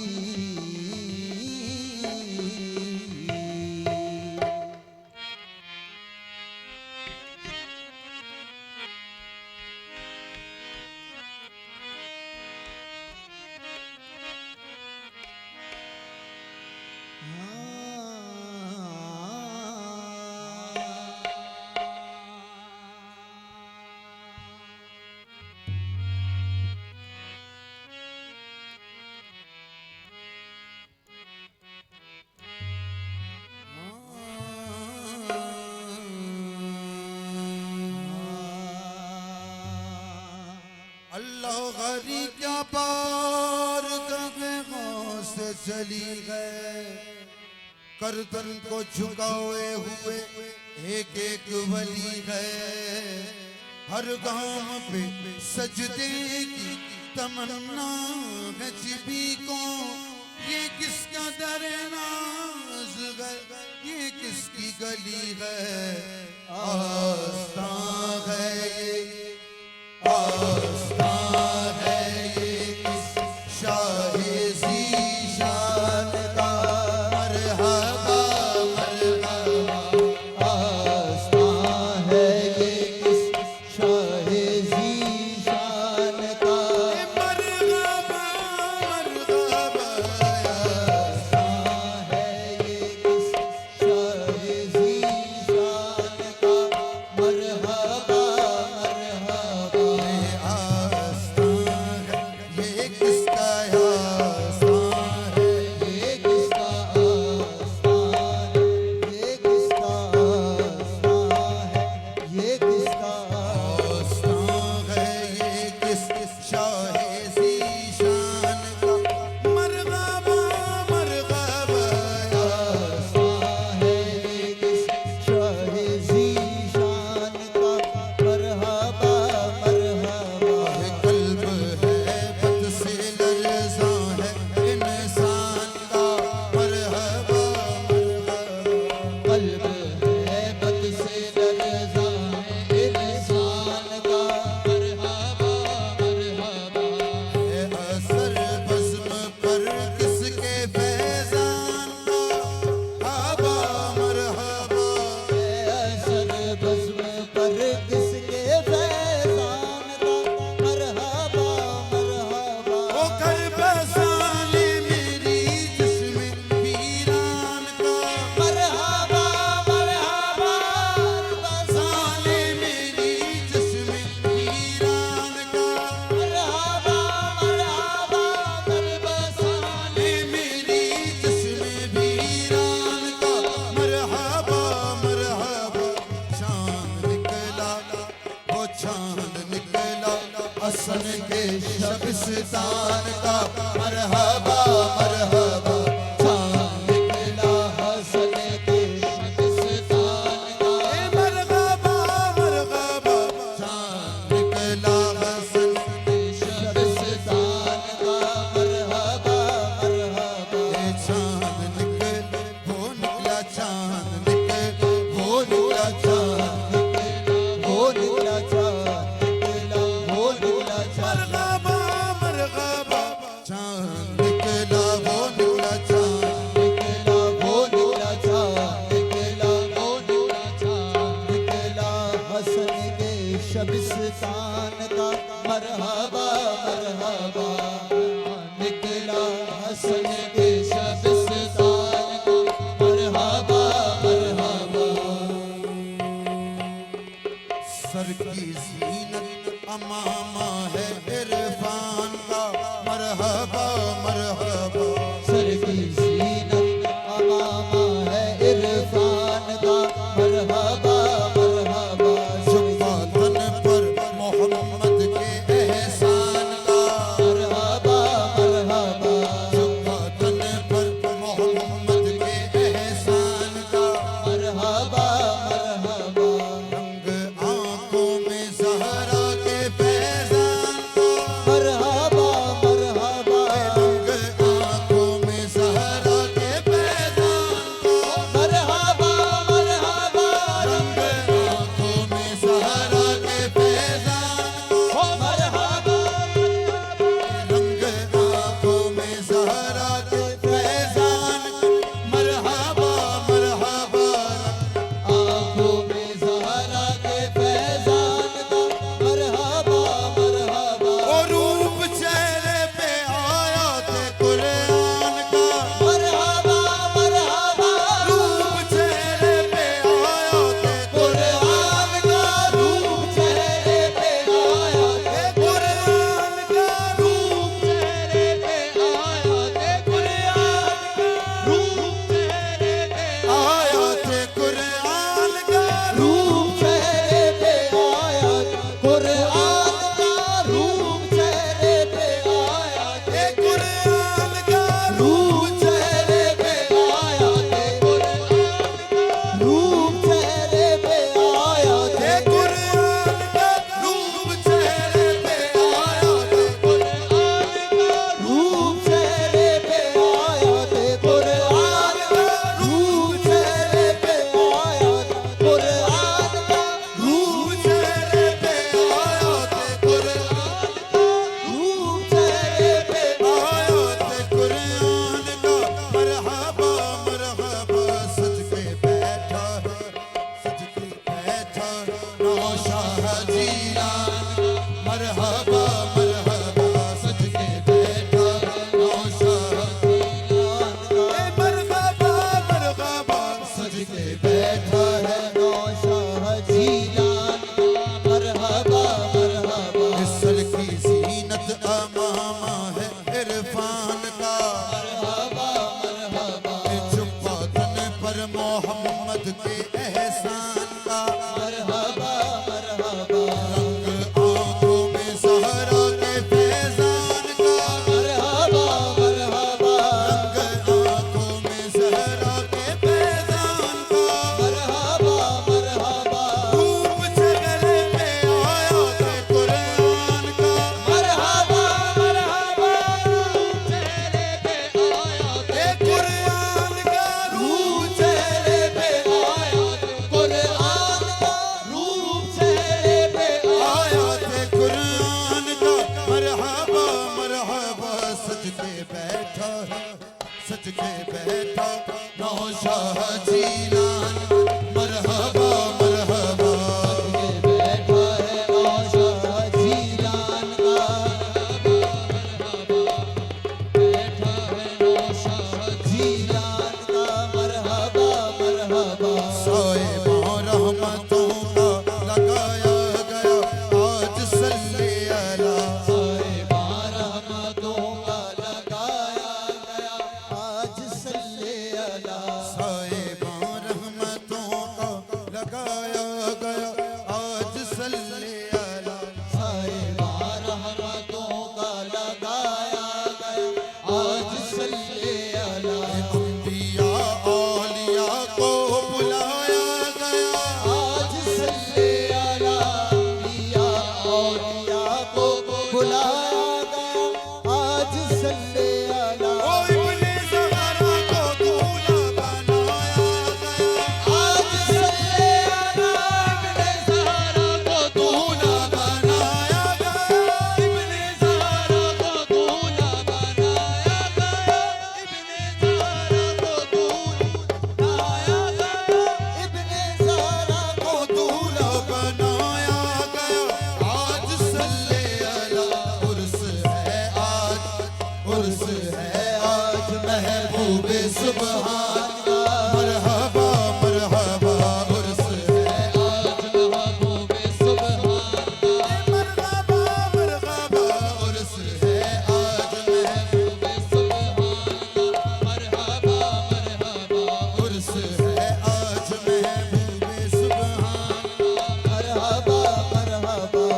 अल्लाह गरी क्या पार गगनों से चली गए गर्दन को झुकाए हुए एक एक वली गए हर गांव पे सजदे की तमन्ना है जिबी को ये किसका दरनाज है ये किसकी गली है आस्तां है ये आस्तां है ये किस शाहे ज़ीशान का मरहबा मरहबा आस्था है ये किस शाहे ज़ीशान का मरहबा मरहबा आस्था है ये किस शाहे ज़ीशान का मरहबा चांद निकला हसन के शबिस्तान का मरहबा मरहबा चांद निकला हसन के शबिस्तान का मरहबा मरहबा चांद निकला हसन के शबिस्तान का मरहबा मरहबा ये चांद निकल वो निकला चांद निकल वो निकला चांद वो निकला चांद निकला वो निकला चांद मरहबा मरहबा चांद निकला वो निकला चांद निकला वो निकला चांद निकला वो निकला चांद निकला हसन के शबिस्तान का मरहबा मरहबा निकला हसन के शबिस्तान का मरहबा मरहबा सर की जीनत अमामा है इरफान का मरहबा मरहबा सर की जीनत अमामा है इरफान का मरहबा मरहबा जुब्बा तन पर मोहम्मद के एहसान का मरहबा मरहबा जुब्बा तन पर मोहम्मद के एहसान का मरहबा मरहबा रंग आंखों में ज़हरा के फैज़ान का मरहबा मरहबा रंग आंखों में ज़हरा के फैज़ान का मरहबा मरहबा रंग आंखों में ज़हरा के फैज़ान का मरहबा रंग आंखों में ज़हरा के फैज़ान मरहबा मरहबा आँखों में ज़हरा के फैज़ान का मरहबा मरहबा और रूप चेहरे पे आया थे कुरान का मरहबा मरहबा रूप चेहरे पे आया थे कुरान का रूप चेहरे पे आया थे कुरान का रूप चेहरे पे आया थे कुरान का रूप चेहरे पे आया थे कुरान का रूप चेहरे पे आया कुरान का रूप चेहरे पे आया थे कुरान का रूप चेहरे पे आया थे कुरान का रूप चेहरे पे आया थे थे कुरान का रूप चेहरे पे आया थे कुरान का रूप चेहरे पे आया थे कुरान का रूप चेहरे पे आया थे कुरान का रूप चेहरे पे आया थे कुरान रूप चेहरे पे आया थे कुरान का मरहबा मरहबा सज के बैठा है सज के बैठा नौशाह जीलान मरहबा मरहबा सज के बैठा नौशाह मरहबा मरहबा सज के बैठा है नौशाह जीलान मरहबा मरहबा सर की जीनत अमामा है इरफान का मरहबा मरहबा जुब्बा तन पर मोहम्मद के एहसान का मरहबा मरहबा रंग आंखों में ज़हरा सुभान का मरहबा मरहबा उर्स है आज महबूबे सुभान का मरहबा मरहबा उर्स है आज महबूबे सुभान का मरहबा मरहबा उर्स है आज महबूबे सुभान मरहबा मरहबा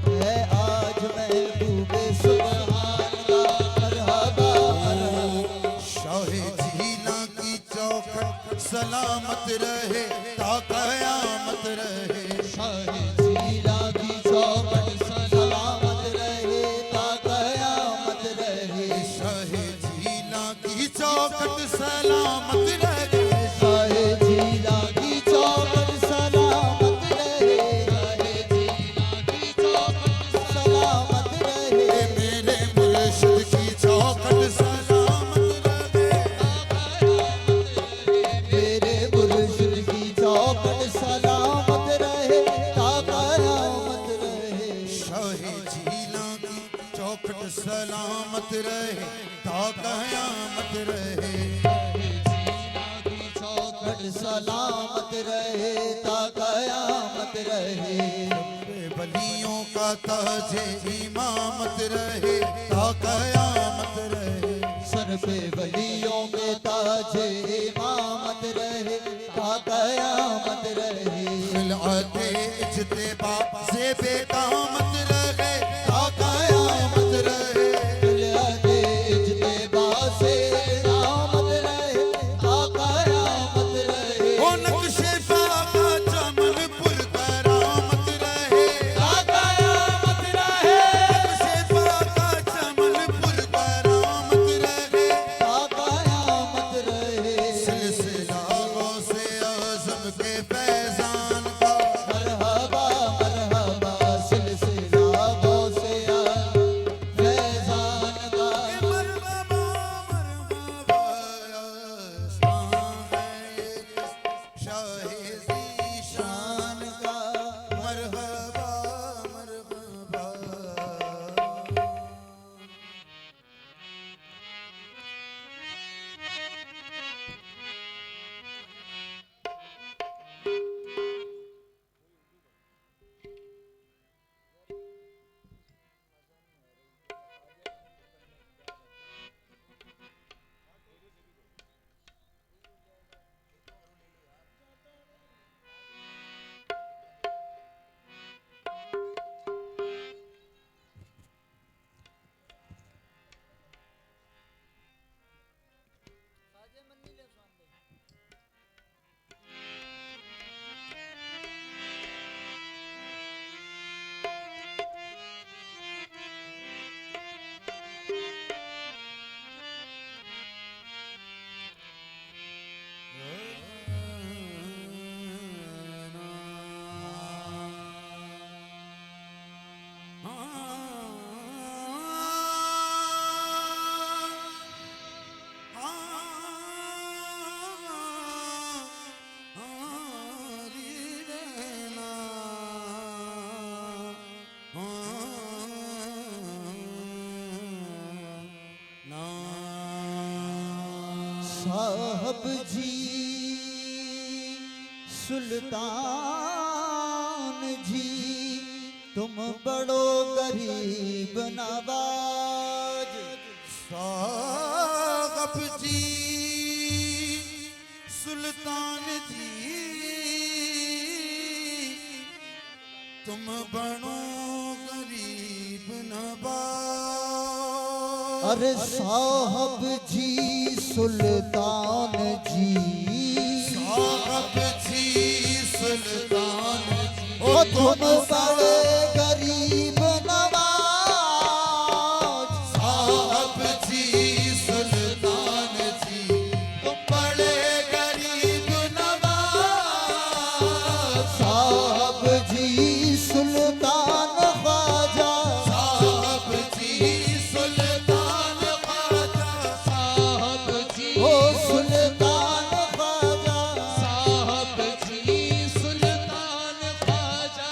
है आज महबूबे सुभान का मरहबा मरहबा शाहे झीला की चौखट सलामत रहे ता कयामत रहे शाहे झीला की चौखट सलामत रहे ता कयामत रहे शाहे झीला की चौखट सलामत रहे शाहे झीला की चौखट सलामत रहे शाहे जीना की चौखट सलामत रहे मेरे मुर्शिद की चौखट सलामत रहे मेरे मुर्शिद की चौखट सलामत रहे ता कयामत रहे शाहे झीला की चौखट सलामत रहे ता कयामत रहे की चौखट चौखट सलामत रहे ता कयामत रहे बलियों का ताजे इमामत रहे ता कयामत रहे सर पे वलियों के ताजे इमामत रहे ता कयामत रहे खिलाते इज्तिबा से बेकामत रहे ता कयामत रहे दुल्हने इज्तिबा से रामत रहे ता कयामत रहे ओ नक्शे पा का चमन पुर करामत रहे ता कयामत रहे नक्शे पा का चमन पुर करामत रहे ता कयामत रहे सिलसिला गौसे आज़म के फैज़ान का मरहबा मरहबा सिलसिला गौसे फैज़ान का मरहबा मरहबा शान है शाहे ज़ीशान का मरहबा मरहबा साहब जी सुल्तान जी तुम बड़ो गरीब नवाज साहब जी सुल्तान जी तुम बनो गरीब नवाज अरे साहब जी सुल्तान जी साहब जी सुल्तान जी ओ तुम बड़े गरीब नवाज साहब जी सुल्तान जी तुम बड़े गरीब नवाज साहब जी सुल्तान ख्वाजा साहब जी सुल्तान ख्वाजा साहब जी ओ सुल्तान ख्वाजा साहब जी सुल्तान ख्वाजा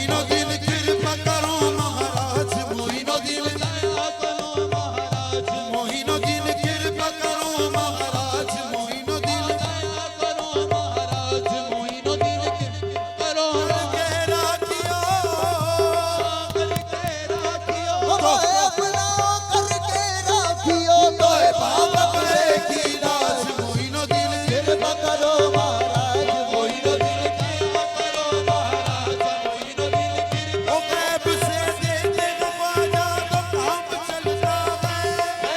मोइनुद्दीन कृपा करो महाराज मोइनुद्दीन दया करो महाराज मोइनुद्दीन कृपा करो महाराज मोइनुद्दीन दया करो महाराज मोइनुद्दीन करो के राखियो करके राखियो ओए अपना करके राखियो तो बाप अपने की राज मोइनुद्दीन कृपा करो महाराज मोइनुद्दीन दया करो महाराज मोइनुद्दीन ओ गैब से देते ख्वाजा तो काम चलता है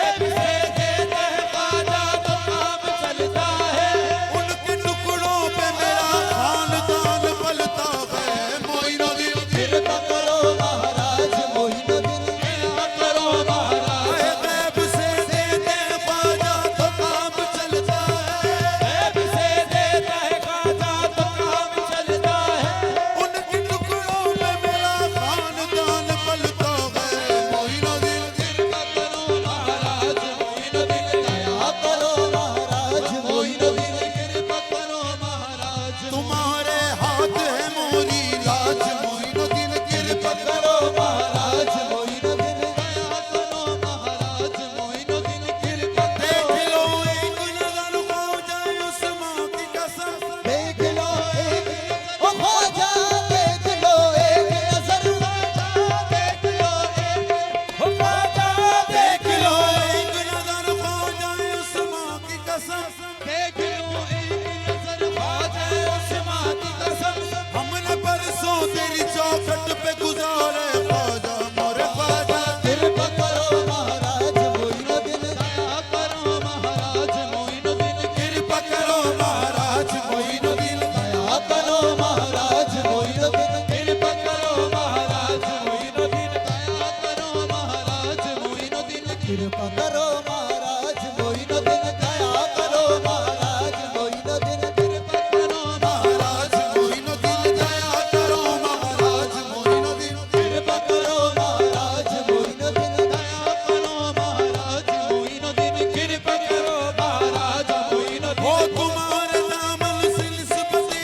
ऐब से देते ख्वाजा तो काम चलता है उनके टुकड़ों पे मेरा खानदान पलता है मोइनुद्दीन कृपा करो महाराज मोइनुद्दीन दया करो महाराज गैब से देते ख्वाजा तो काम चलता है ऐब से देता है ख्वाजा तो काम चलता है उनके टुकड़ों पे मेरा खानदान पलता है मोइनुद्दीन कृपा करो महाराज मोइनुद्दीन दया करो महाराज मोइनुद्दीन कृपा करो महाराज तुम्हारे हाथ है मोरी लाज मोइनुद्दीन कृपा करो महाराज मोइनुद्दीन दया करो महाराज मोइनुद्दीन कृपा देख लो एक नजर हो जाए उस माँ की कसम देख लो एक ओ ख्वाजा देख लो एक नजर देख लो एक हो ख्वाजा देख लो एक नजर हो जाए उस माँ की कसम देख लो एक नजर ख्वाजा उस माँ की कसम हमने परसों तेरी चौखट पे गुजारे ख्वाजा मोरे ख्वाजा कृपा करो महाराज मोइनुद्दीन दया करो महाराज मोइनुद्दीन कृपा करो महाराज मोइनुद्दीन दया करो महाराज मोइनुद्दीन कृपा करो महाराज मोइनुद्दीन दया करो महाराज मोइनुद्दीन कृपा करो महाराज मोइनुद्दीन दया करो महाराज मोइनुद्दीन कृपा करो महाराज मोइनुद्दीन दया करो महाराज मोइनुद्दीन कृपा करो महाराज मोइनुद्दीन दया करो महाराज मोइनुद्दीन कृपा करो महाराज मोइनुद्दीन हो तुम्हारे दामन से निस्बते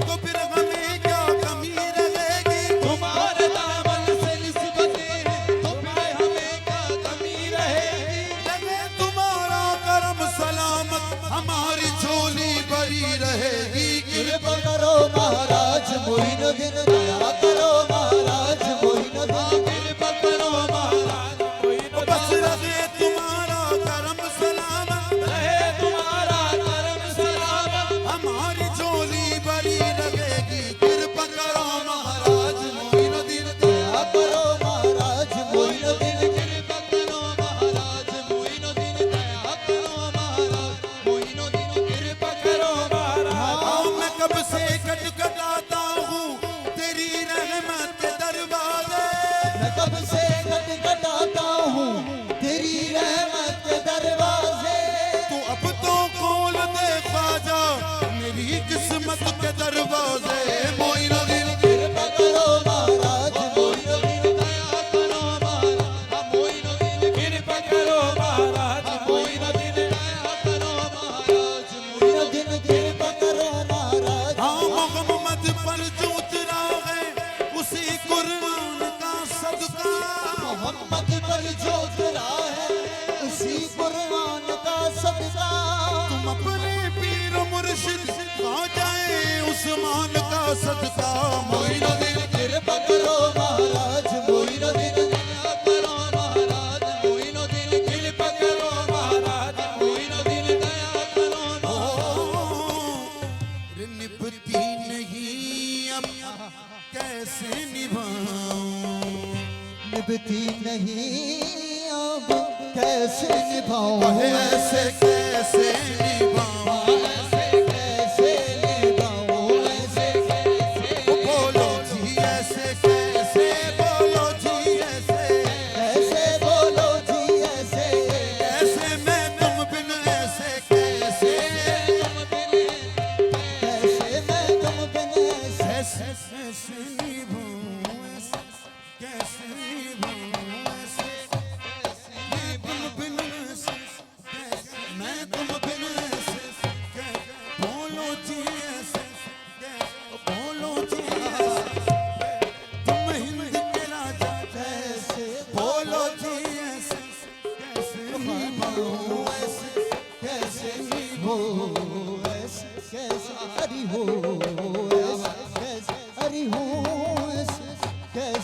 तो फिर हमें क्या कमी रहेगी तुम्हारे दामन से निस्बतें हैं तो फिर हमें क्या कमी रहेगी लगे तुम्हारा करम सलामत हमारी झोली भरी रहेगी कृपा करो महाराज मोइनुद्दीन दया करो महाराज मोइनुद्दीन कृपा करो महाराज मोइनुद्दीन बस रहे तुम्हारा करम सलामत रहे तुम्हारा करम सलामत हमारी झोली भरी रहेगी कृपा करो महाराज मोइनुद्दीन दया करो महाराज मोइनुद्दीन कृपा करो महाराज मोइनुद्दीन दया करो महाराज मोइनुद्दीन कृपा करो महाराज हाँ मैं कब से खटखटाता हूँ तेरी रहमत के दरवाजे मैं कब से खटखटाता हूँ तेरी रहमत के दरवाजे तू अब तो खोल दे ख्वाजा मेरी किस्मत के दरवाजे मोइनुद्दीन कृपा करो महाराज मोइनुद्दीन दया करो महाराज मोइनुद्दीन कृपा करो महाराज मोइनुद्दीन दया करो महाराज मोइनुद्दीन कृपा करो महाराज हाँ मोहम्मद पर जो उतरा है उसी कुरान का सदका मोहम्मद पर जो उतरा है उसी कुरान का सदका तुम अपने पीर मुर्शिद खा जाए उस्मान का सदका मोइनुद्दीन कृपा करो महाराज मोइनुद्दीन दया करो महाराज मोइनुद्दीन कृपा करो महाराज मोइनुद्दीन दया करो निभती नहीं अब कैसे निभाऊं निभती नहीं अब कैसे निभाऊं ऐसे कैसे निभाऊं ऐसे कैसे निभाऊं ऐसे कैसे बोलो जी ऐसे कैसे बोलो जी ऐसे ऐसे बोलो जी ऐसे कैसे मैं तुम बिन ऐसे कैसे कैसे मैं तुम बिन ऐसे ऐसे कैसे निभाऊं ऐसे कैसे निभाऊं ऐसे मैं तुम बिन ऐसे कैसे मैं तुम बिन ऐसे कैसे बोलो जी ऐसे कैसे बोलो जी ऐसे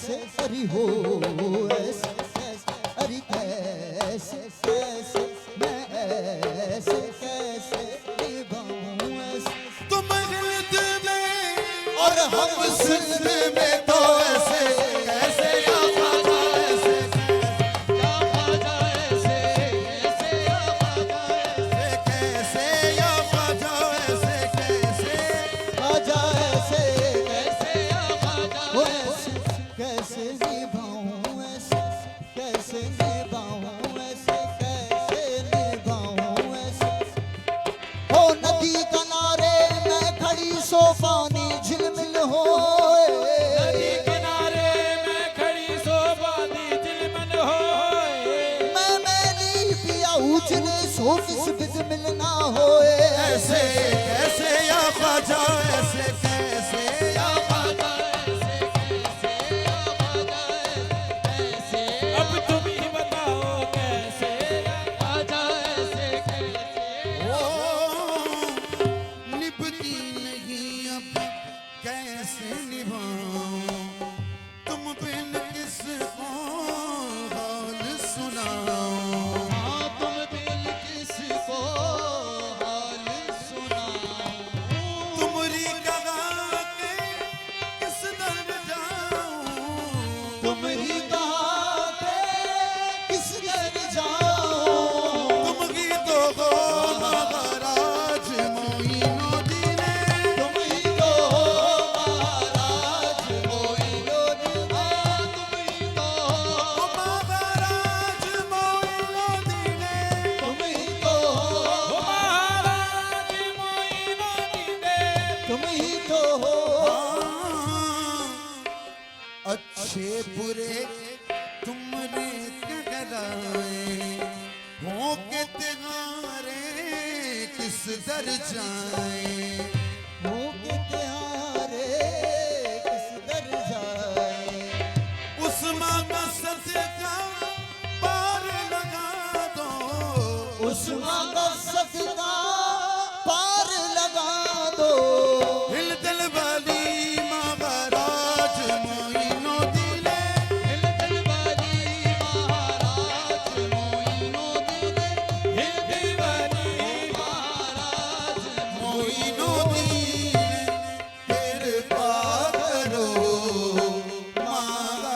कैसे अरे हो ऐसे कैसे अरे कैसे कैसे मैं ऐसे कैसे निभाऊं ऐसे तुम हिंद में और हम सिंध में तो ऐसे कैसे या ख्वाजा ऐसे या ख्वाजा ऐसे कैसे या ख्वाजा कैसे या ख्वाजा ऐसे कैसे आजा ऐसे कैसे या ख्वाजा वो ऐसे कैसे निभाऊं ऐसे कैसे निभाऊं ऐसे कैसे निभाऊं ऐसे हो नदी किनारे मैं खड़ी सो पानी झिलमिल हो नदी किनारे मैं खड़ी सोबानी दिलमन होए मैं मैली पिया उजले सो किस बिद मिलना होए ऐसे कैसे या ख्वाजा ऐसे कैसे या ख्वाजा ऐसे कैसे या ख्वाजा ऐसे अब तुम ही बताओ कैसे या ख्वाजा ऐसे कैसे ओ निभती नहीं अब कैसे निभाऊं तुम बिन किसको हाल सुनाऊं हाँ तुम दिल किसको हाल सुनाऊं तुमरी गगा के किस दर जाऊं तुमरी कहा के किस घर जाऊं तुम गीतों को महाराज मोइनो दीने तुम ही तो हो महाराज मोइनो दीने तुम ही तो महाराज मोइनो दीने तुम ही तो हो महाराज मोइनो दीने तुम ही तो हो अच्छे बुरे तुमने कहलाए हो के तिहारे किस दर जाए हो के तुम्हारे किस दर जाए उस माँ का सदका पार लगा दो उस माँ का सदका पार लगा दो हिल दिल वाली महाराज मोइनो दीने हिल दिल वाली महाराज मोइनो दीने हिल दिल वाली महाराज मोइनो दीने कृपा करो महाराज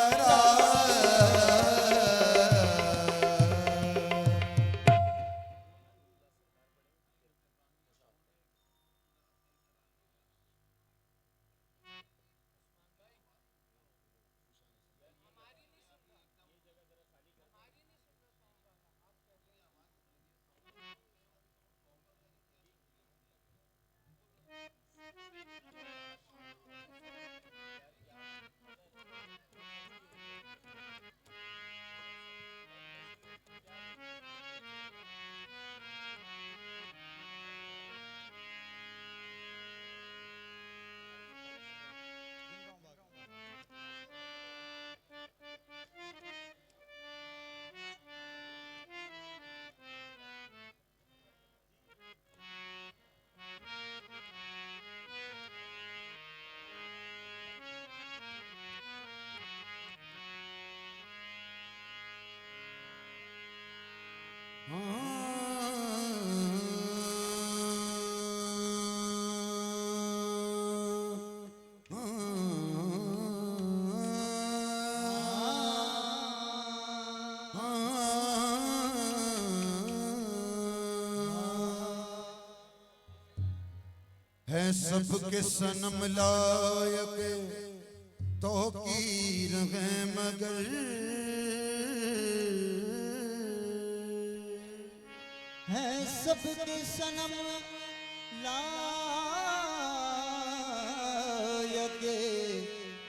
है सबके सनम लायक तो कीर है मगर है सबके सनम लायक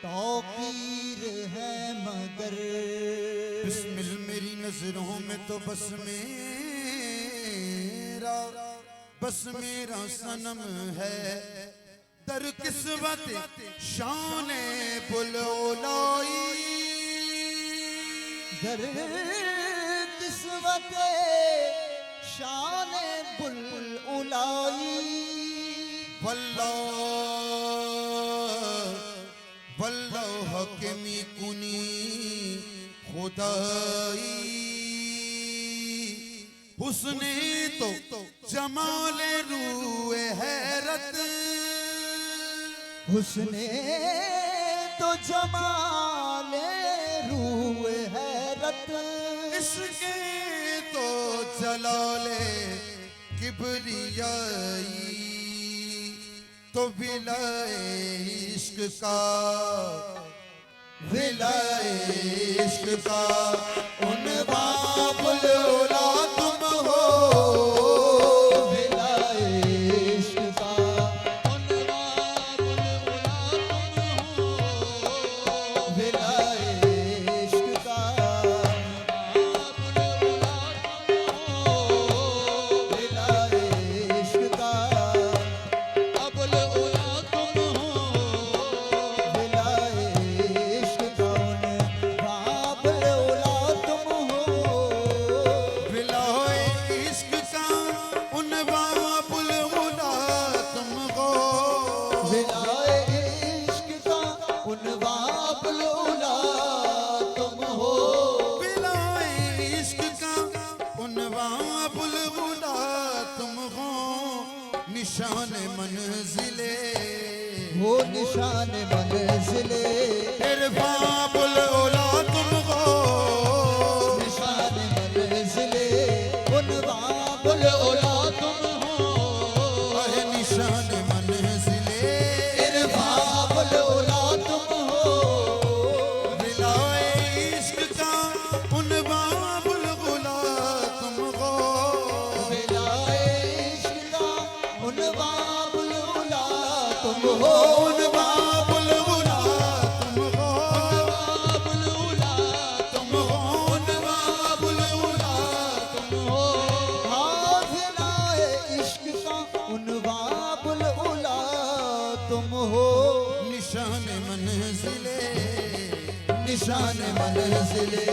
तौकीर है मगर बिस्मिल मेरी नजरों में तो बस मेरा सनम है दर किस्मत शान बुलोलाई दर किस्मत शान बुल उलाई वल्लाह वल्लाह हकमी कुनी खुदाई हुस्ने तो जमाले रूए हैरत हुस्ने तो जमाले रूए हैरत इश्के तो जलाले किबरियाई तो विलाए इश्क का विलाए इश्क का उनवाबुल उला तुम हो विलाए इश्क का उनवाबुल उला तुम हो विलाए इश्क का उनवाबुल उला तुम हो विलाए इश्क का अबुल उला तुम हो विलाए इश्क का बाबुल उला तुम हो विलाए इश्क का उनवाबुल उला तुम हो विलाए इश्क का बाबुल उला तुम हो विलाए इश्क का उनवाबुल उला तुम हो निशान मंजिले वो निशान मंजिले इरफाबुल उला तुम हो निशान मंजिले उन बाबुल उला तुम हो अहे निशान मंजिले बाबुल उला तुम हो विलाए इश्क का उनवाबुल उला तुम हो विलाए इश्क का उन बाबुल उला तुम हो उन उनवाबुल उला तुम हो अबुल उला तुम हो उनवाबुल उला तुम हो हाँ विलाए इश्क का उन बाबुल उला तुम हो निशान मंजिले निशान मंजिले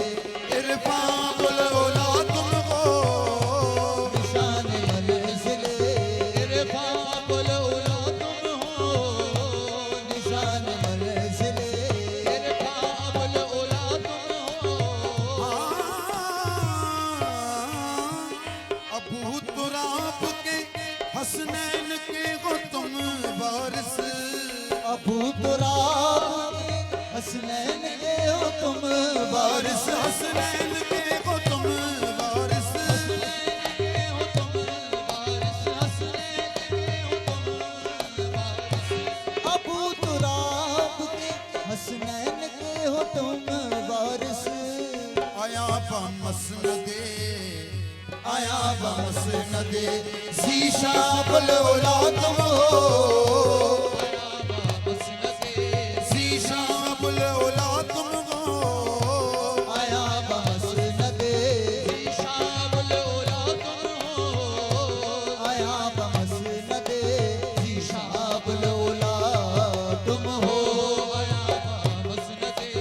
इरफाबुल उला तुम हो निशान मंजिले इरफाबुल उला तुम हो निशान मंजिले इरफाबुल उला तुम हो अबू तुराब के हसनैन के हो तुम वारिस अबू तुराब के हसनैन के हो तुम वारिस वारिस हसनैन के हो तुम वारिस हो तुम वारिस हसनैन के हो तुम वारिस अबू तुराब के हसनैन के हो तुम वारिस आया बमसनदे आया बमसनदे शीशा बुलौला तुम हो मसनदे शीशा बुलौला तुम हो आया बमसनदे शाबुल उला तुम हो आया बमसनदे शाबुल उला तुम हो मसनदे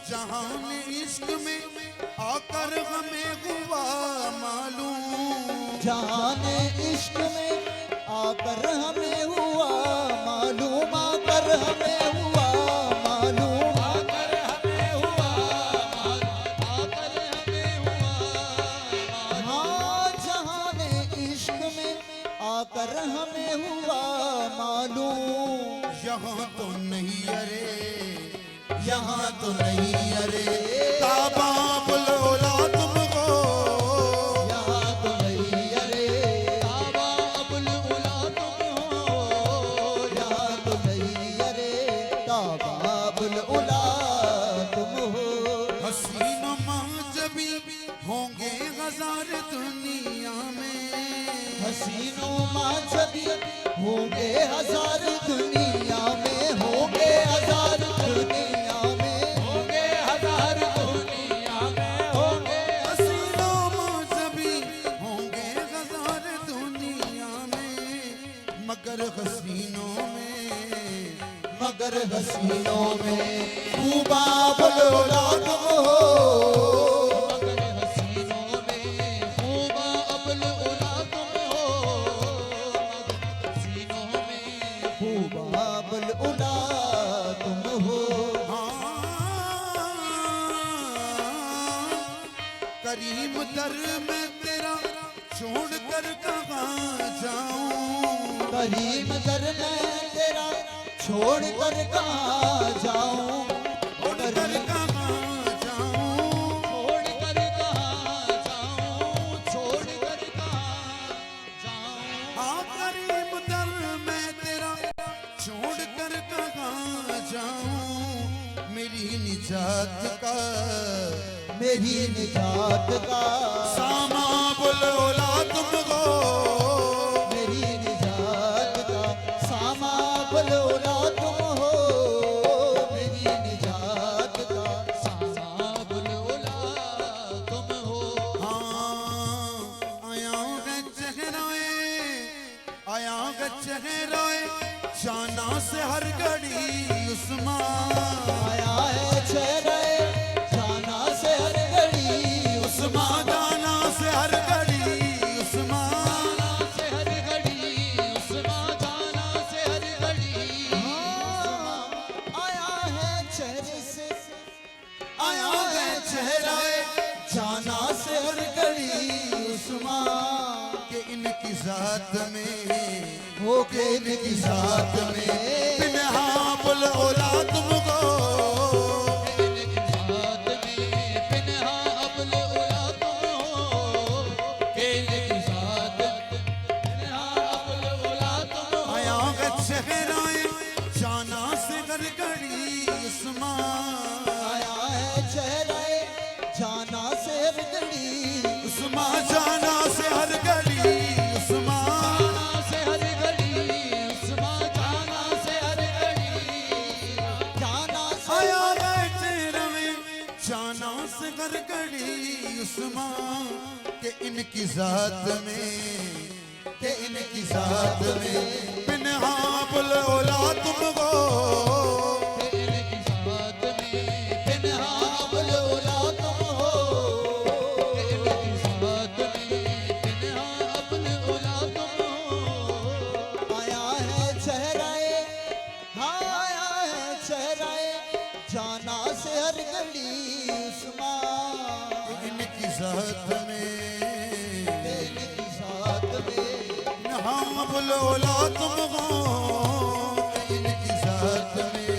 जहान इश्क में आकर हमें हुआ मालूम जाने इश्क में आकर हमें हुआ मालूम आकर हमें हुआ मालूम आकर हमें हुआ आकर हमें हुआ हाँ जहाने इश्क में आकर हमें हुआ मालूम यहाँ तो नहीं अरे यहाँ तो नहीं अरे ताबा बुलौला तुम हो यहाँ तो नहीं अरे ताबा अबुल उला तुम हो यहाँ तो नहीं अरे ताबाबुल उला तुम हो हसीनो जबी होंगे हजार दुनिया में हसीनों माँ जबी होंगे हजार दुनिया में होंगे हजार दुनिया में होंगे हजार दुनिया में होंगे हसीनो जबी होंगे हजार दुनिया में मगर हसीनों में खूबा बुलौला तुम हो मगर हसीनों में खूबा अबुल उला तुम हो मगर हसीनों में बाबुल उला करीम दर में तेरा छोड़ कर कहाँ जाऊं, करीम दर में तेरा छोड़ कर कहाँ जाऊं, छोड़ कर कहाँ जाऊं, छोड़ कर कहाँ जाऊं, छोड़ कर कहाँ जाऊं। हाँ करीम दर में तेरा छोड़ कर कहाँ जाऊं, मेरी निजात का मेरी निजात का सामा बुलोला तुमको, मेरी निजात का सामा बलोला तुम हो, मेरी निजात का सामा बुलोला तुम हो। हाँ आया गे चेहराए, आया गे चेहराए जाना से हर घड़ी उस्मान, आया है चेहरे जाना से हर घड़ी उस्मान जाना से हर घड़ी उस्मान, जाना से हर घड़ी उस्मा, जाना से हर घड़ी। आया है चेहरे से आया गे चेहराए जाना से हर घड़ी उस्मान के इनकी जात में हो के के इनकी जात में पिन्हा बुलोला तुमको, साथ में पिन्हा अबुल उला तुम हो, केले की साथ पिन्हा अबुल उला तुम हो। आया गे चेहराए जाना से हर घड़ी उस्मान, आया है चेहरे जाना से हर घड़ी उस्मान जाना से हर घड़ी उस्मान, जाना से हर घड़ी उस्मा, जाना से हर घड़ी। जाना से आया गे चेहराए जाना से हर घड़ी उस्मान के इनकी जात में के इनकी जात में पिन्हा बुलोला तुमको, केले की साथ में पिन्हा अबुल बलोला तुम हो, केले की साथ में पिन्हा अबुल उला तुम हो। आया है चेहरे हाँ आया है चेहरे जाना से हर घड़ी उस्मान इनकी जात में इनकी साथ में हाँ बुलोला तुमको, इनकी जात में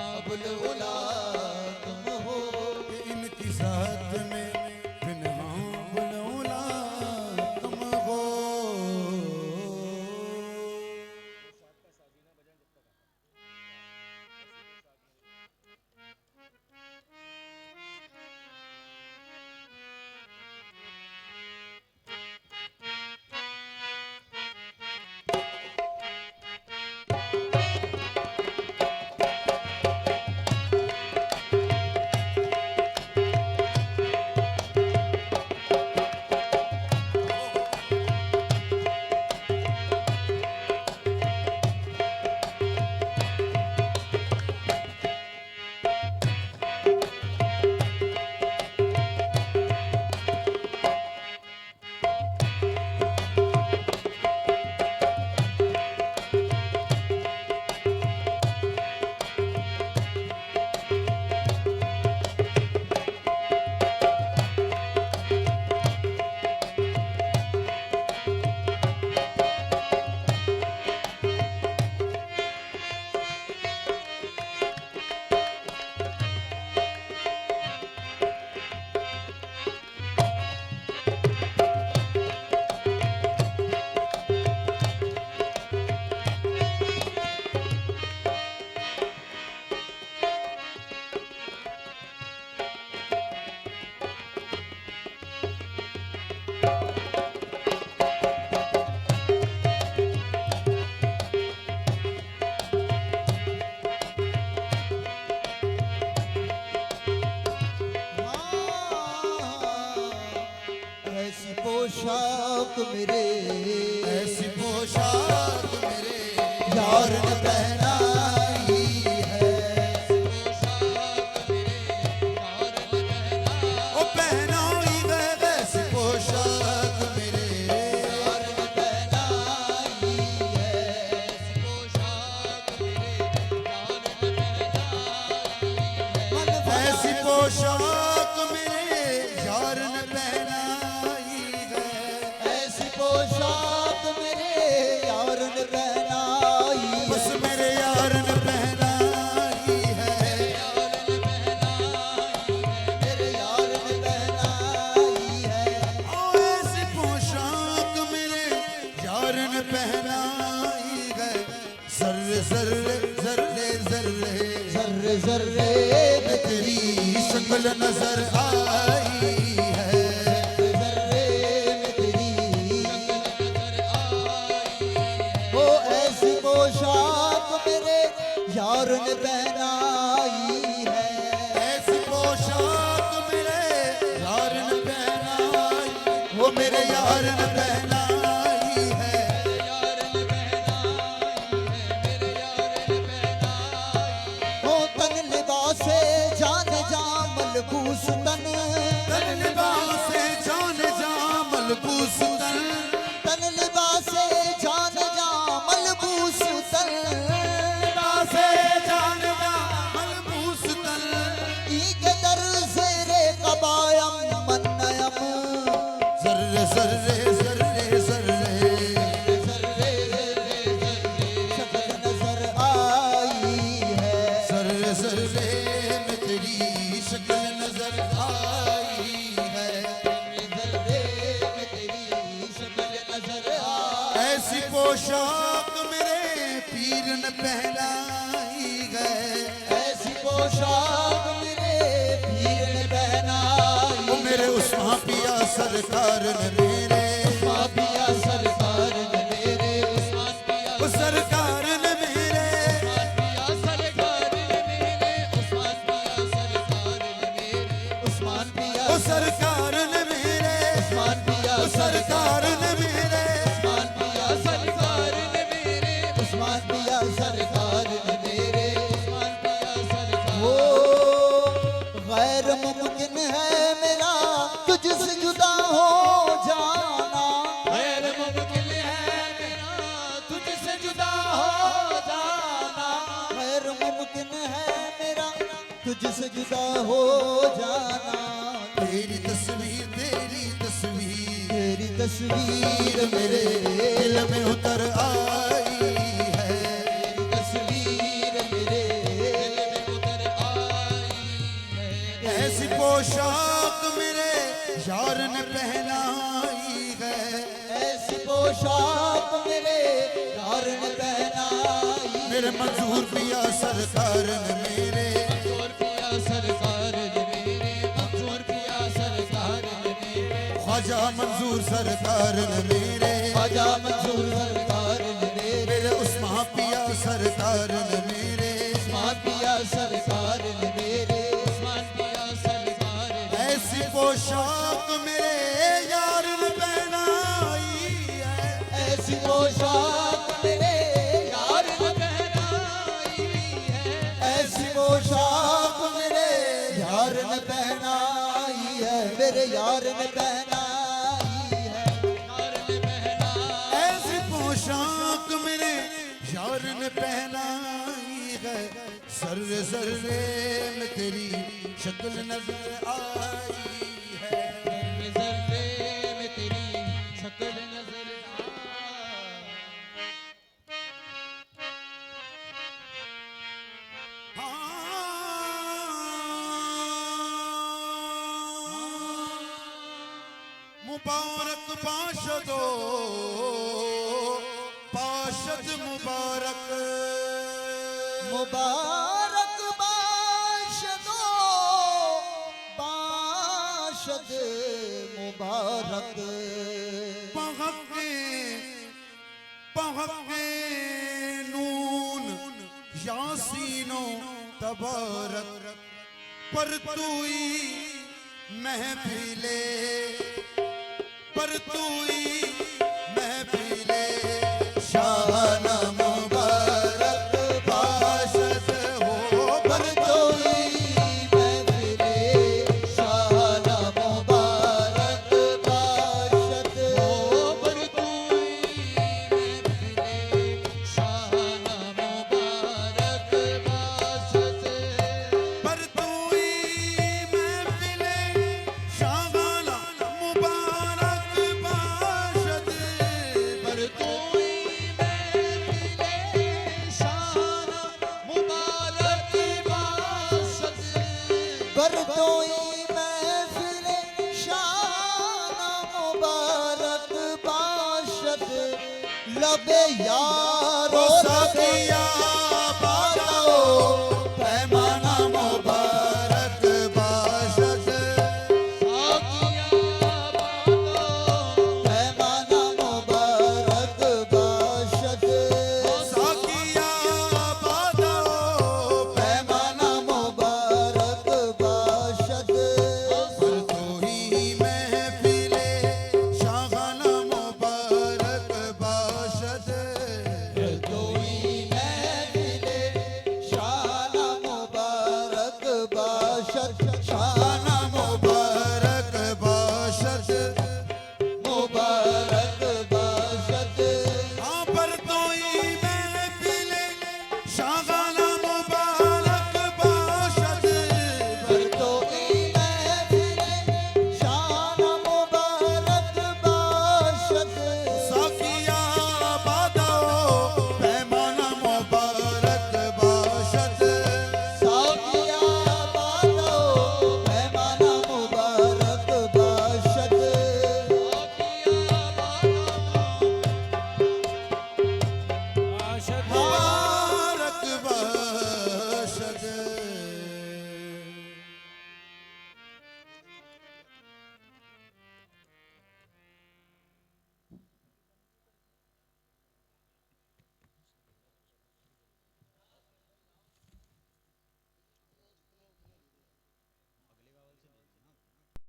अबुल उला तुम हो, इनकी जात में पिन्हा बुलोला तुमको। पोशाक मेरे ऐसी पोशाक मेरे यार ने पहनाई है, ओ पहनाई गए ऐसी पोशाक मेरे यार ने पहनाई है, ऐसी पोशाक मेरे यार है, जर्रे जर्रे में तेरी शक्ल नजर आई है। जर्रे में तेरी ओ ऐसी पोशाक मेरे यार ने पहनाई है। ऐसी पोशाक मेरे यार ने पहनाई, वो मेरे यार ने पहनाई है। ओ तन लिबासे जान जा मलबूस तन, तन लिबासे जान जा मलबूस तन, तन लिबासे जान जा मलबूस तन, लिबासे जान जा मलबूस तन, के दर ज़ेरे कबायम मन्नयम, जर्रे जर्रे जर्रे जर्रे शक्ल नजर आई है। जर्रे जर्रे में तेरी शक्ल नजर आई है। जर्रे में तेरी शक्ल नजर आई। ऐसी पोशाक मेरे पीर ने पहनाई है। ऐसी पोशाक मेरे पीर ने पहनाई। वो मेरे उस्मान पिया सरकार ने मेरे, पिया सरकार ने मेरे, उस्मान पिया वो सरकार ने मेरे, उस्मान पिया वो सरकार ने मेरे, उस्मान पिया वो सरकार ने मेरे, उस्मान पिया सरकार ने मेरे, उस्मान पिया सरकार ने मेरे, उस्मान पिया सरकार। वो गैर मुमकिन है मेरा तुझसे जुदा हो जाना, गैर मुमकिन है मेरा तुझसे जुदा हो जाना, गैर मुमकिन है मेरा तुझसे जुदा हो जाना। तेरी तस्वीर तेरी तस्वीर मेरे दिल में उतर आई है। तेरी तस्वीर मेरे दिल में उतर आई है। ऐसी पोशाक मेरे यार ने पहनाई है। ऐसी पोशाक मेरे यार ने पहनाई। मेरे मंजूर पिया सरकार ने मेरे, मंजूर पिया सरकार ने मेरे, मंजूर पिया सरकार ने मेरे, ख्वाजा मंजूर सरकार ने मेरे, ख्वाजा मंजूर सरकार ने मेरे, मेरे उस्मान पिया सरकार ने मेरे। उस्मान पिया सरकार ने मेरे, उस्मान पिया सरकार ने। ऐसी पोशाक मेरे यार ने पहनाई है। ऐसी पोशाक मेरे यार ने पहनाई है। ऐसी पोशाक मेरे यार ने पहनाई है। मेरे यार ने पहनाई है। यार ने पहनाई। ऐसी पोशाक मेरे यार ने पहनाई है। सर्रे सर्रे में तेरी शक्ल नजर आई है। जर्रे में तेरी शक्ल नजर आई। मुबारक पाशदो पाशद मुबारक, मुबारक बाशदो बाशद मुबारक। पहके नून यासीनो तबारक, पर तूई महफिले, पर तूई महफिले शाहाना मुबारक बाशद हो। पर तोई महफिले शाहाना मुबारक बाशद हो। पर तोई महफिले शाहाना मुबारक बाशद। पर तूई महफिले शाहाना मुबारक बाशद। पर तोई महफिले शाहाना मुबारक बाशद। पर तोई महफिले शाहाना मुबारक बाशद। लबे यारो ओ साथिया